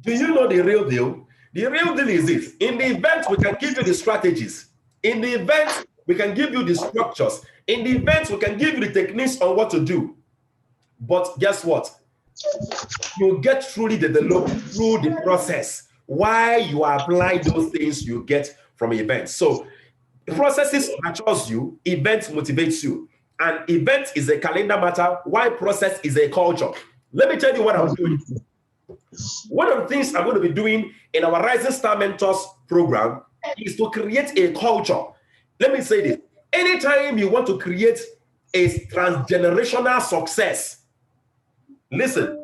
A: Do you know the real deal? The real deal is this. In the event, we can give you the strategies. In the event, we can give you the structures. In the event, we can give you the techniques on what to do. But guess what? You get truly developed through the process. Why you apply those things you get from events. So processes matures you, events motivates you. And event is a calendar matter, why process is a culture. Let me tell you what I'm doing. One of the things I'm going to be doing in our Rising Star Mentors program is to create a culture. Let me say this. Anytime you want to create a transgenerational success, listen,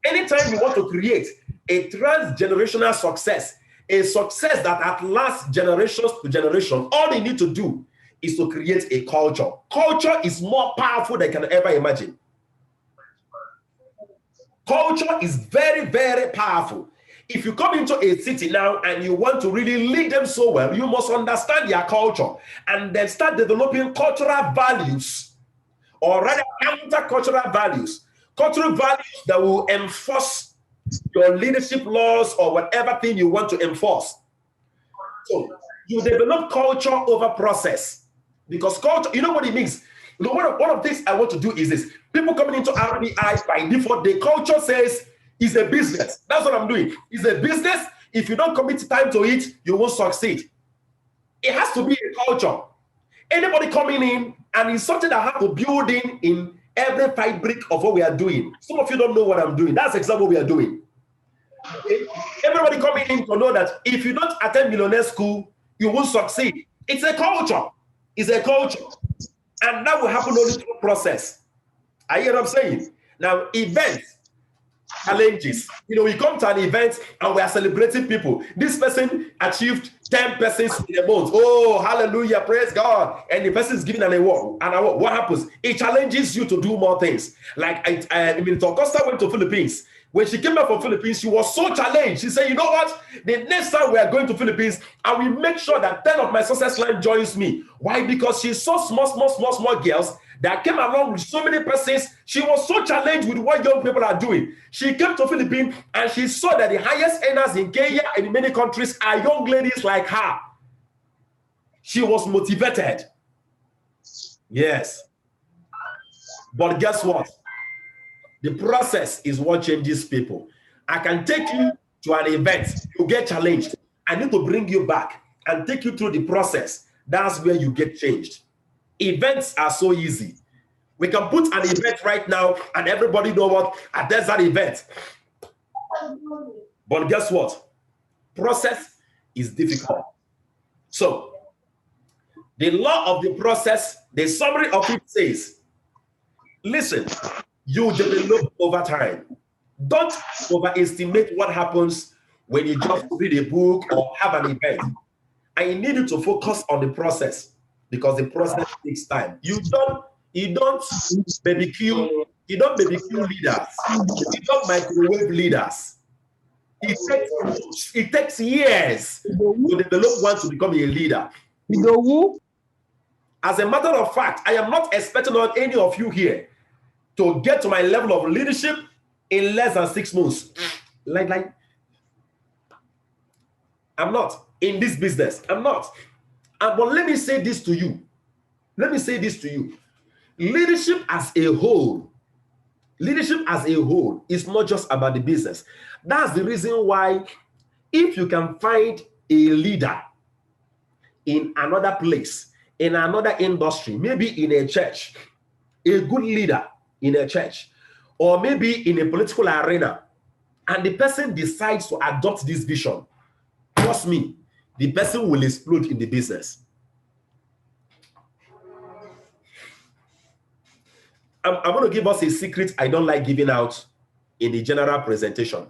A: anytime you want to create a transgenerational success, a success that outlasts generations to generation, all you need to do is to create a culture. Culture is more powerful than you can ever imagine. Culture is very, very powerful. If you come into a city now and you want to really lead them so well, you must understand their culture and then start developing cultural values, or rather counter-cultural values. Cultural values that will enforce your leadership laws or whatever thing you want to enforce. So you develop culture over process, because culture, you know what it means? You know, one of the things I want to do is this. People coming into RDI by default, the culture says it's a business. That's what I'm doing. It's a business. If you don't commit time to it, you won't succeed. It has to be a culture. Anybody coming in, and it's something that I have to build in every fabric of what we are doing. Some of you don't know what I'm doing. That's exactly what we are doing. Okay? Everybody coming in to know that if you don't attend millionaire school, you won't succeed. It's a culture. It's a culture. And that will happen only through process. I hear what I'm saying? Now, events, challenges. You know, we come to an event and we are celebrating people. This person achieved 10 persons in a month. Oh, hallelujah, praise God. And the person is given an award. And what happens? It challenges you to do more things. Like, Costa went to Philippines. When she came back from Philippines, she was so challenged. She said, you know what? The next time we are going to Philippines, I will make sure that 10 of my success line joins me. Why? Because she saw small girls that came along with so many persons. She was so challenged with what young people are doing. She came to Philippines and she saw that the highest earners in Kenya and in many countries are young ladies like her. She was motivated. Yes. But guess what? The process is what changes people. I can take you to an event, you get challenged. I need to bring you back and take you through the process. That's where you get changed. Events are so easy. We can put an event right now and everybody know what, there's that event. But guess what? Process is difficult. So, the law of the process, the summary of it says, listen, you develop over time. Don't overestimate what happens when you just read a book or have an event. I need you to focus on the process, because the process takes time. You don't BBQ leaders. You don't microwave leaders. It takes years to develop one to become a leader. As a matter of fact, I am not expecting on any of you here to get to my level of leadership in less than 6 months. Like, I'm not in this business. I'm not. But let me say this to you. Leadership as a whole is not just about the business. That's the reason why, if you can find a leader in another place, in another industry, maybe in a church, a good leader in a church, or maybe in a political arena, and the person decides to adopt this vision, trust me, the person will explode in the business. I'm going to give us a secret I don't like giving out in the general presentation.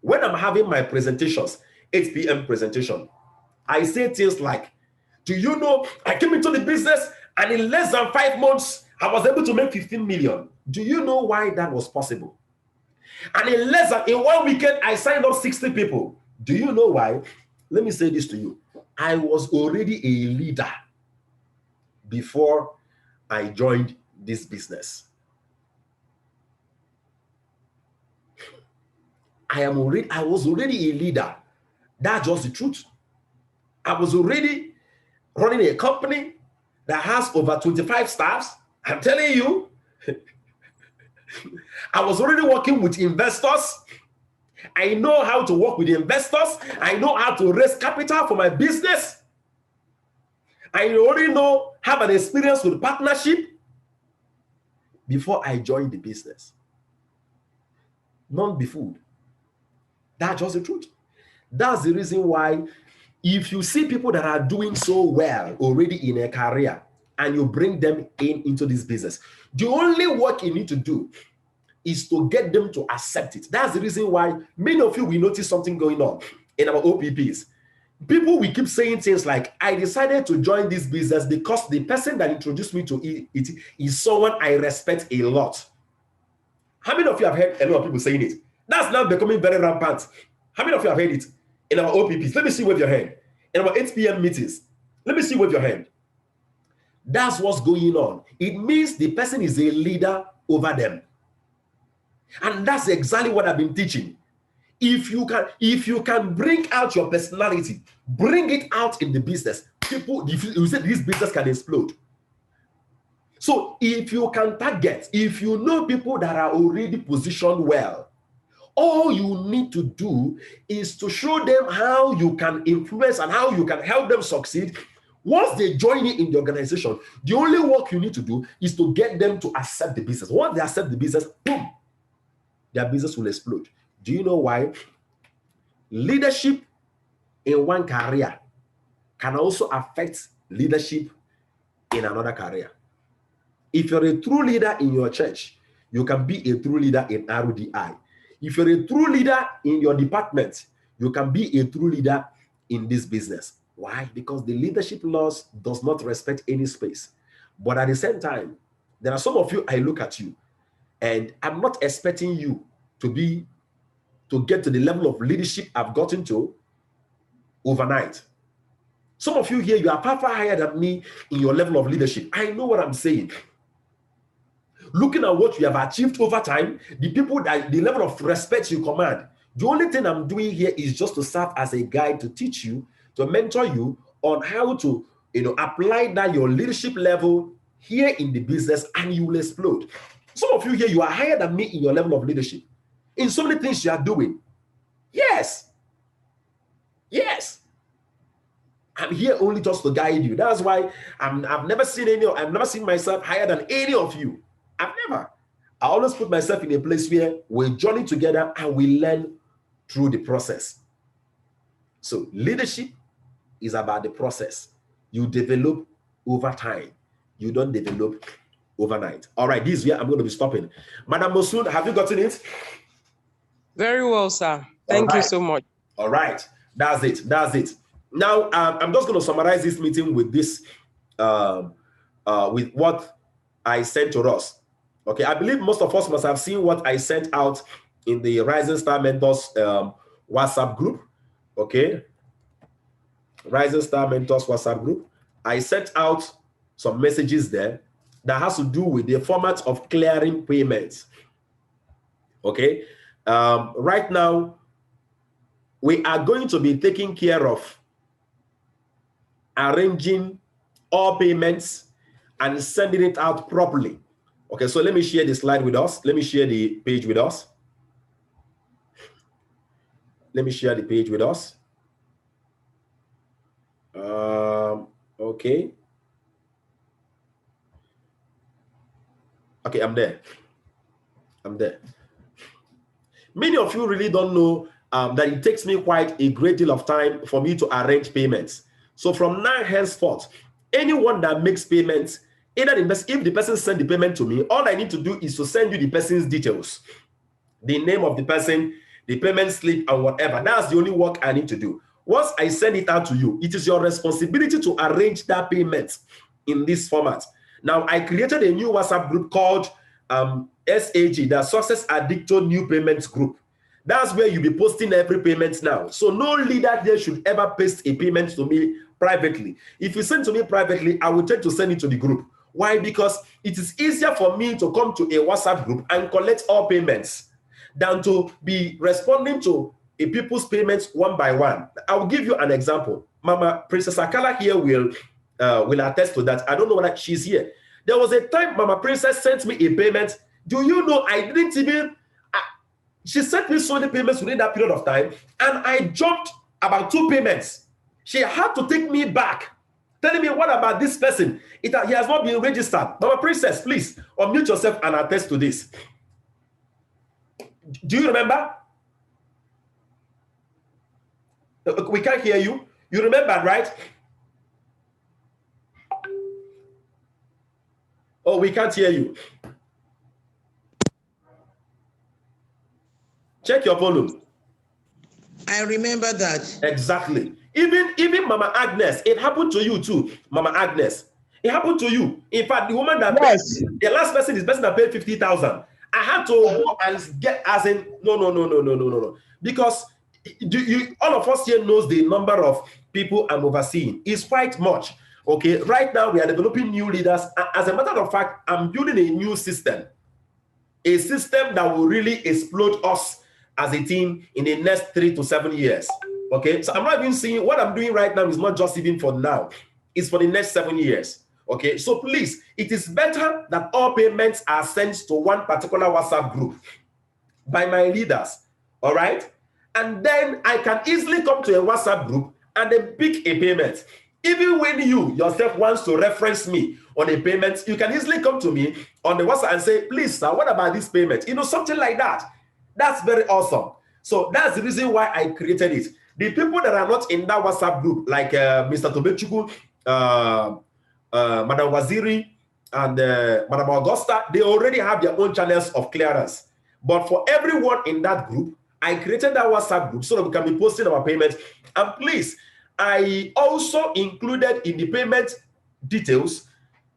A: When I'm having my presentations, 8 p.m. presentation, I say things like, do you know, I came into the business and in less than 5 months, I was able to make 15 million. Do you know why that was possible? And in 1 weekend, I signed up 60 people. Do you know why? Let me say this to you. I was already a leader before I joined this business. I was already a leader. That's just the truth. I was already running a company that has over 25 staffs. I'm telling you, I was already working with investors. I know how to work with investors. I know how to raise capital for my business. I already have an experience with partnership before I joined the business. Not be fooled. That's just the truth. That's the reason why if you see people that are doing so well already in a career and you bring them into this business, the only work you need to do is to get them to accept it. That's the reason why many of you will notice something going on in our OPPs. People will keep saying things like, I decided to join this business because the person that introduced me to it is someone I respect a lot. How many of you have heard a lot of people saying it? That's now becoming very rampant. How many of you have heard it in our OPPs? Let me see wave your hand. In our 8 p.m. meetings, let me see wave your hand. That's what's going on. It means the person is a leader over them. And that's exactly what I've been teaching. If you can bring out your personality, bring it out in the business, people, you say this business can explode. So if you can target, if you know people that are already positioned well, all you need to do is to show them how you can influence and how you can help them succeed. Once they join you in the organization, the only work you need to do is to get them to accept the business. Once they accept the business, boom, their business will explode. Do you know why? Leadership in one career can also affect leadership in another career. If you're a true leader in your church, you can be a true leader in RDI. If you're a true leader in your department, you can be a true leader in this business. Why? Because the leadership laws does not respect any space. But at the same time, there are some of you, I look at you, and I'm not expecting you to get to the level of leadership I've gotten to overnight. Some of you here, you are far higher than me in your level of leadership. I know what I'm saying. Looking at what you have achieved over time, the level of respect you command, the only thing I'm doing here is just to serve as a guide to teach you, to mentor you on how to apply that your leadership level here in the business, and you will explode. Some of you here, you are higher than me in your level of leadership. In so many things you are doing. Yes. Yes. I'm here only just to guide you. That's why I've never seen myself higher than any of you. I've never. I always put myself in a place where we journey together and we learn through the process. So leadership is about the process. You develop over time. You don't develop overnight. All right, this is where I'm going to be stopping. Madam Mosun, have you gotten it?
E: Very well, sir. Thank you so much.
A: All right. That's it. That's it. Now, I'm just going to summarize this meeting with this, with what I sent to us. Okay. I believe most of us must have seen what I sent out in the Rising Star Mentors WhatsApp group. Okay. Rising Star Mentors WhatsApp group. I sent out some messages there that has to do with the format of clearing payments. Okay. Right now, we are going to be taking care of arranging all payments and sending it out properly. Okay, so let me share the slide with us. Let me share the page with us. Let me share the page with us. Okay. Okay, I'm there. I'm there. Many of you really don't know that it takes me quite a great deal of time for me to arrange payments. So from now henceforth, anyone that makes payments, if the person sends the payment to me, all I need to do is to send you the person's details, the name of the person, the payment slip, and whatever. That's the only work I need to do. Once I send it out to you, it is your responsibility to arrange that payment in this format. Now, I created a new WhatsApp group called SAG, the Success Addicted New Payments Group. That's where you'll be posting every payment now. So no leader there should ever paste a payment to me privately. If you send to me privately, I will try to send it to the group. Why? Because it is easier for me to come to a WhatsApp group and collect all payments than to be responding to people's payments one by one. I will give you an example. Mama Princess Akala here will attest to that. I don't know whether she's here. There was a time Mama Princess sent me a payment. Do you know I didn't even... she sent me so many payments within that period of time, and I jumped about 2 payments. She had to take me back, telling me, what about this person? He has not been registered. Mama Princess, please unmute yourself and attest to this. Do you remember? We can't hear you. You remember, right? Oh, we can't hear you. Check your volume.
F: I remember that.
A: Exactly. Even Mama Agnes, it happened to you too, Mama Agnes. It happened to you. In fact, the woman that
D: Yes.
A: paid, the last person is person that paid 50,000. I had to go and get as in no. Because all of us here knows the number of people I'm overseeing. It's quite much. Okay, right now we are developing new leaders. As a matter of fact, I'm building a new system. A system that will really explode us as a team in the next 3 to 7 years. Okay, so I'm not even saying what I'm doing right now is not just even for now, it's for the next 7 years. Okay, so please, it is better that all payments are sent to one particular WhatsApp group by my leaders. All right, and then I can easily come to a WhatsApp group and then pick a payment. Even when you yourself wants to reference me on a payment, you can easily come to me on the WhatsApp and say, please, sir, what about this payment? You know, something like that. That's very awesome. So that's the reason why I created it. The people that are not in that WhatsApp group, like Mr. Tobechuku, Madam Waziri, and Madam Augusta, they already have their own channels of clearance. But for everyone in that group, I created that WhatsApp group so that we can be posting our payments. And please, I also included in the payment details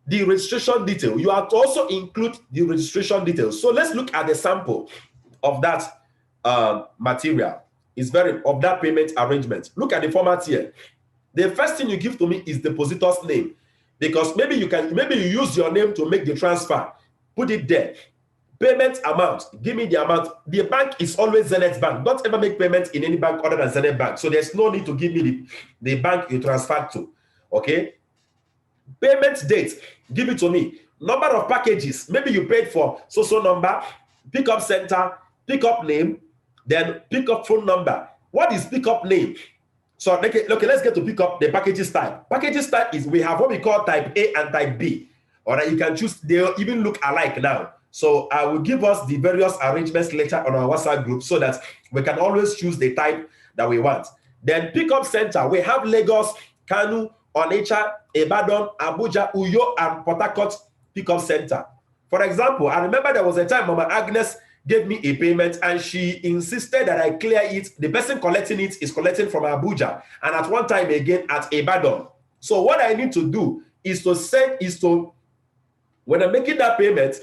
A: the registration detail. You have to also include the registration details. So let's look at the sample of that material. It's of that payment arrangement. Look at the format here. The first thing you give to me is depositor's name, because maybe you use your name to make the transfer. Put it there. Payment amount, give me the amount. The bank is always Zenith Bank. Don't ever make payments in any bank other than Zenith Bank. So there's no need to give me the bank you transferred to. Okay. Payment date, give it to me. Number of packages, maybe you paid for so number, pickup center, pickup name, then pickup phone number. What is pickup name? So okay, let's get to pick up the packages type. Packages type is, we have what we call type A and type B. All right, you can choose, they'll even look alike now. So I will give us the various arrangements later on our WhatsApp group so that we can always choose the type that we want. Then pickup center, we have Lagos, Kanu, Onitsha, Ibadan, Abuja, Uyo, and Port Harcourt pickup center. For example, I remember there was a time Mama Agnes gave me a payment and she insisted that I clear it. The person collecting it is collecting from Abuja and at one time again at Ibadan. So what I need to do is when I'm making that payment,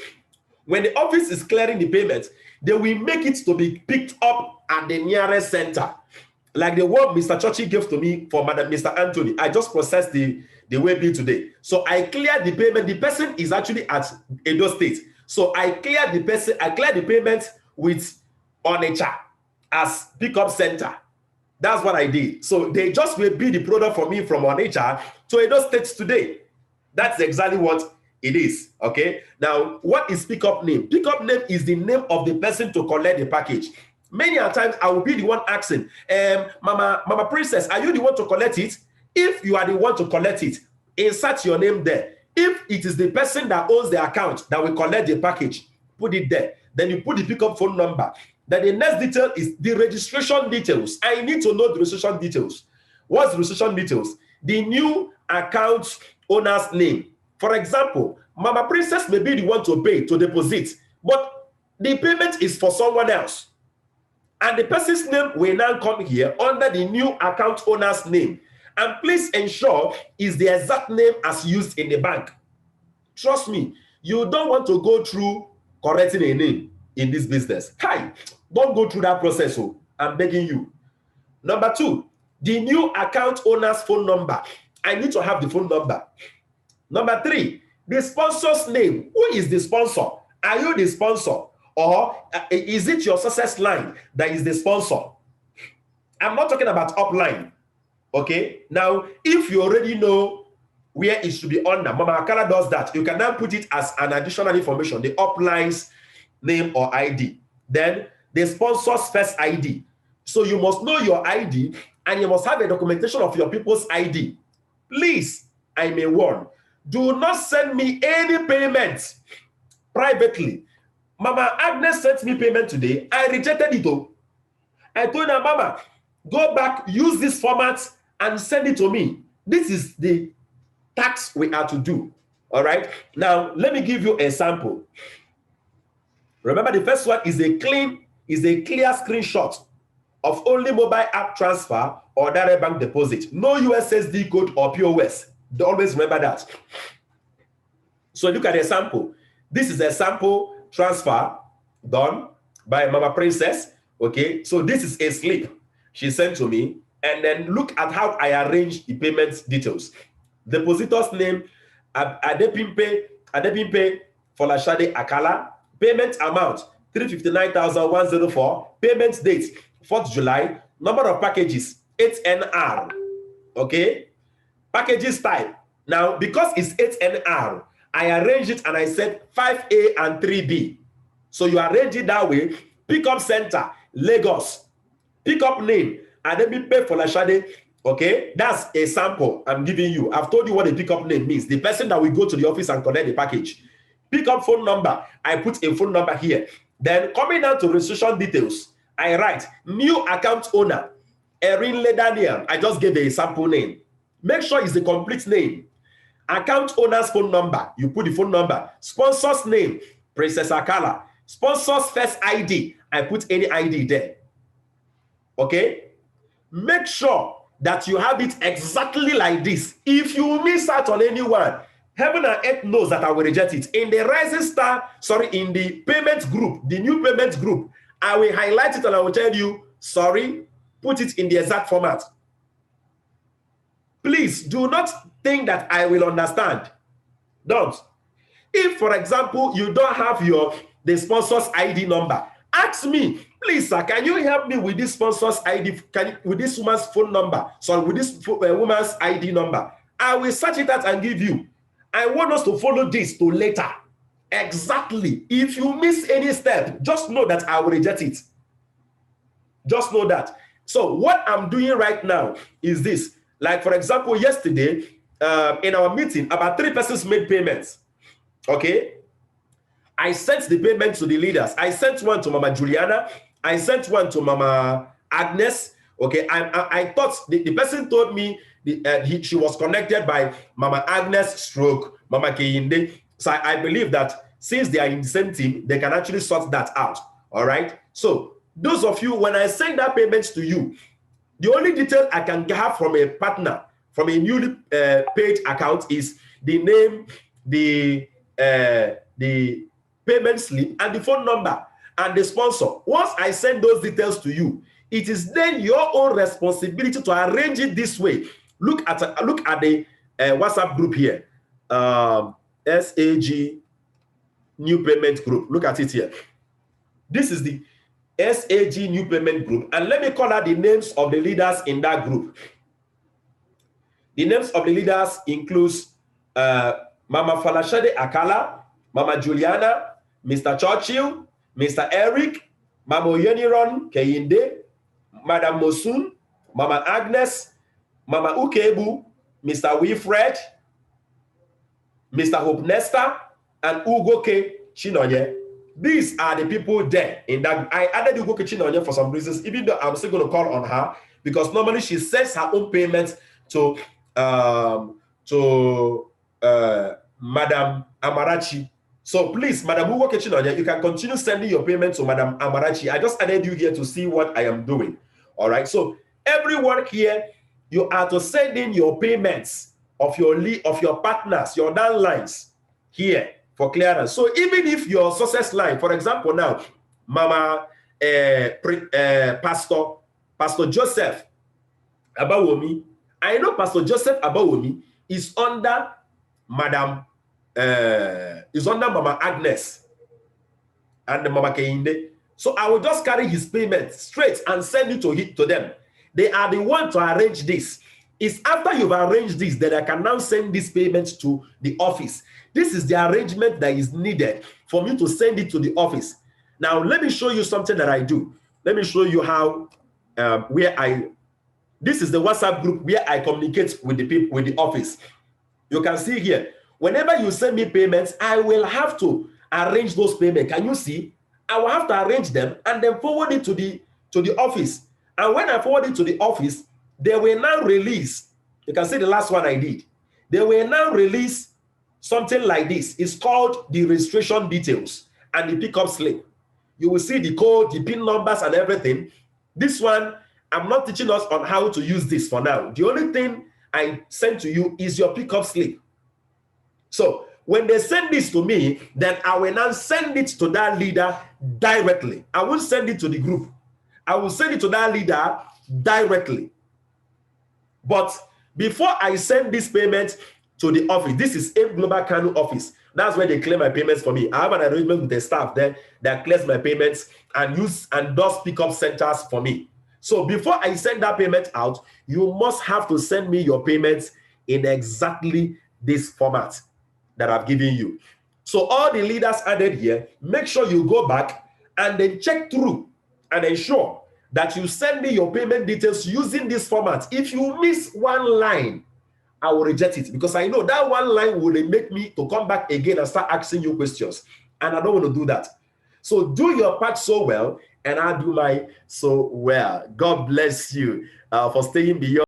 A: when the office is clearing the payment, they will make it to be picked up at the nearest center. Like the one Mr. Chochi gave to me for Mr. Anthony. I just processed the way bill today. So I cleared the payment. The person is actually at Edo State. So I cleared the payment with Onitsha as pickup center. That's what I did. So they just will be the product for me from Onitsha to Edo State today. That's exactly what it is. Okay. Now, what is pickup name? Pickup name is the name of the person to collect the package. Many a times I will be the one asking, Mama Princess, are you the one to collect it? If you are the one to collect it, insert your name there. If it is the person that owns the account that will collect the package, put it there. Then you put the pickup phone number. Then the next detail is the registration details. I need to know the registration details. What's the registration details? The new account owner's name. For example, Mama Princess may be the one to pay, to deposit, but the payment is for someone else. And the person's name will now come here under the new account owner's name. And please ensure is the exact name as used in the bank. Trust me, you don't want to go through correcting a name in this business. Hi, don't go through that process. So I'm begging you. Number 2, the new account owner's phone number. I need to have the phone number. Number 3, the sponsor's name. Who is the sponsor? Are you the sponsor? Or is it your success line that is the sponsor? I'm not talking about upline. Okay. Now, if you already know where it should be under, Mama Akala does that. You can now put it as an additional information, the upline's name or ID. Then the sponsor's first ID. So you must know your ID and you must have a documentation of your people's ID. Please, I may warn, do not send me any payments privately. Mama Agnes sent me payment today. I rejected it. I told her, Mama, go back, use this format, and send it to me. This is the task we are to do. All right. Now, let me give you a sample. Remember, the first one is a clear screenshot of only mobile app transfer or direct bank deposit. No USSD code or POS. Always remember that. So look at the sample. This is a sample transfer done by Mama Princess. Okay, so this is a slip she sent to me. And then look at how I arrange the payment details. Depositor's name, Adepimpe Folashade Akala. Payment amount, 359,104. Payment date, 4th July. Number of packages, 8NR. Okay? Packages type. Now, because it's 8NR, I arrange it and I said 5A and 3B. So you arrange it that way. Pickup center, Lagos. Pickup name, Adebimpe Folashade. Okay? That's a sample I'm giving you. I've told you what a pickup name means. The person that will go to the office and collect the package. Pick up phone number. I put a phone number here. Then coming down to registration details, I write new account owner, Erin Ledaniel. I just gave a sample name. Make sure it's the complete name. Account owner's phone number. You put the phone number. Sponsor's name, Princess Akala. Sponsor's first ID. I put any ID there. Okay? Make sure that you have it exactly like this. If you miss out on anyone, Heaven and earth knows that I will reject it. In the rising star, in the payment group, the new payment group, I will highlight it and I will tell you, sorry, put it in the exact format. Please do not think that I will understand. Don't. If, for example, you don't have the sponsor's ID number, ask me, please, sir, can you help me with this sponsor's ID, with this woman's phone number, with this woman's ID number? I will search it out and give you. I want us to follow this to later. Exactly. If you miss any step, just know that I will reject it. Just know that. So what I'm doing right now is this. Like, for example, yesterday, in our meeting, about 3 persons made payments. Okay? I sent the payment to the leaders. I sent one to Mama Juliana. I sent one to Mama Agnes. Okay? I thought the person told me she was connected by Mama Agnes stroke Mama Kehinde. So I believe that since they are in the same team, they can actually sort that out. All right? So those of you, when I send that payment to you, the only detail I can have from a partner, from a newly paid account, is the name, the payment slip, and the phone number, and the sponsor. Once I send those details to you, it is then your own responsibility to arrange it this way. Look at the WhatsApp group here, SAG new payment group. Look at it here. This is the SAG new payment group, and let me call out the names of the leaders in that group. The names of the leaders includes Mama Falashade Akala, Mama Juliana, Mr. Churchill, Mr. Eric, Mama Yeniron Kehinde, Madam Mosun, Mama Agnes, Mama Ukebu, Mr. Wilfred, Mr. Hope Nesta, and Ugo K. Chinonye. These are the people there in that. I added Ugo K. Chinonye for some reasons, even though I'm still going to call on her, because normally she sends her own payments to Madam Amarachi. So please, Madam Ugo K. Chinonye, you can continue sending your payments to Madam Amarachi. I just added you here to see what I am doing. All right. So everyone here, you are to send in your payments of your partners, your downlines here for clearance. So even if your success line, for example, now, Mama Pastor Joseph Abawomi, I know Pastor Joseph Abawomi is under Mama Agnes and Mama Kehinde. So I will just carry his payment straight and send it to them. They are the one to arrange this. It's after you've arranged this that I can now send this payment to the office. This is the arrangement that is needed for me to send it to the office. Now, let me show you something that I do. Let me show you how, this is the WhatsApp group where I communicate with the people, with the office. You can see here, whenever you send me payments, I will have to arrange those payments. Can you see? I will have to arrange them and then forward it to the office. And when I forward it to the office, they will now release. You can see the last one I did. They will now release something like this. It's called the registration details and the pickup slip. You will see the code, the PIN numbers, and everything. This one, I'm not teaching us on how to use this for now. The only thing I send to you is your pickup slip. So when they send this to me, then I will now send it to that leader directly. I won't send it to the group. I will send it to that leader directly. But before I send this payment to the office, this is AIM Global Kano office. That's where they clear my payments for me. I have an arrangement with the staff there that clears my payments and does pickup centers for me. So before I send that payment out, you must have to send me your payments in exactly this format that I've given you. So all the leaders added here, make sure you go back and then check through and ensure that you send me your payment details using this format. If you miss one line, I will reject it, because I know that one line will make me to come back again and start asking you questions. And I don't want to do that. So do your part so well, and I'll do mine so well. God bless you for staying beyond.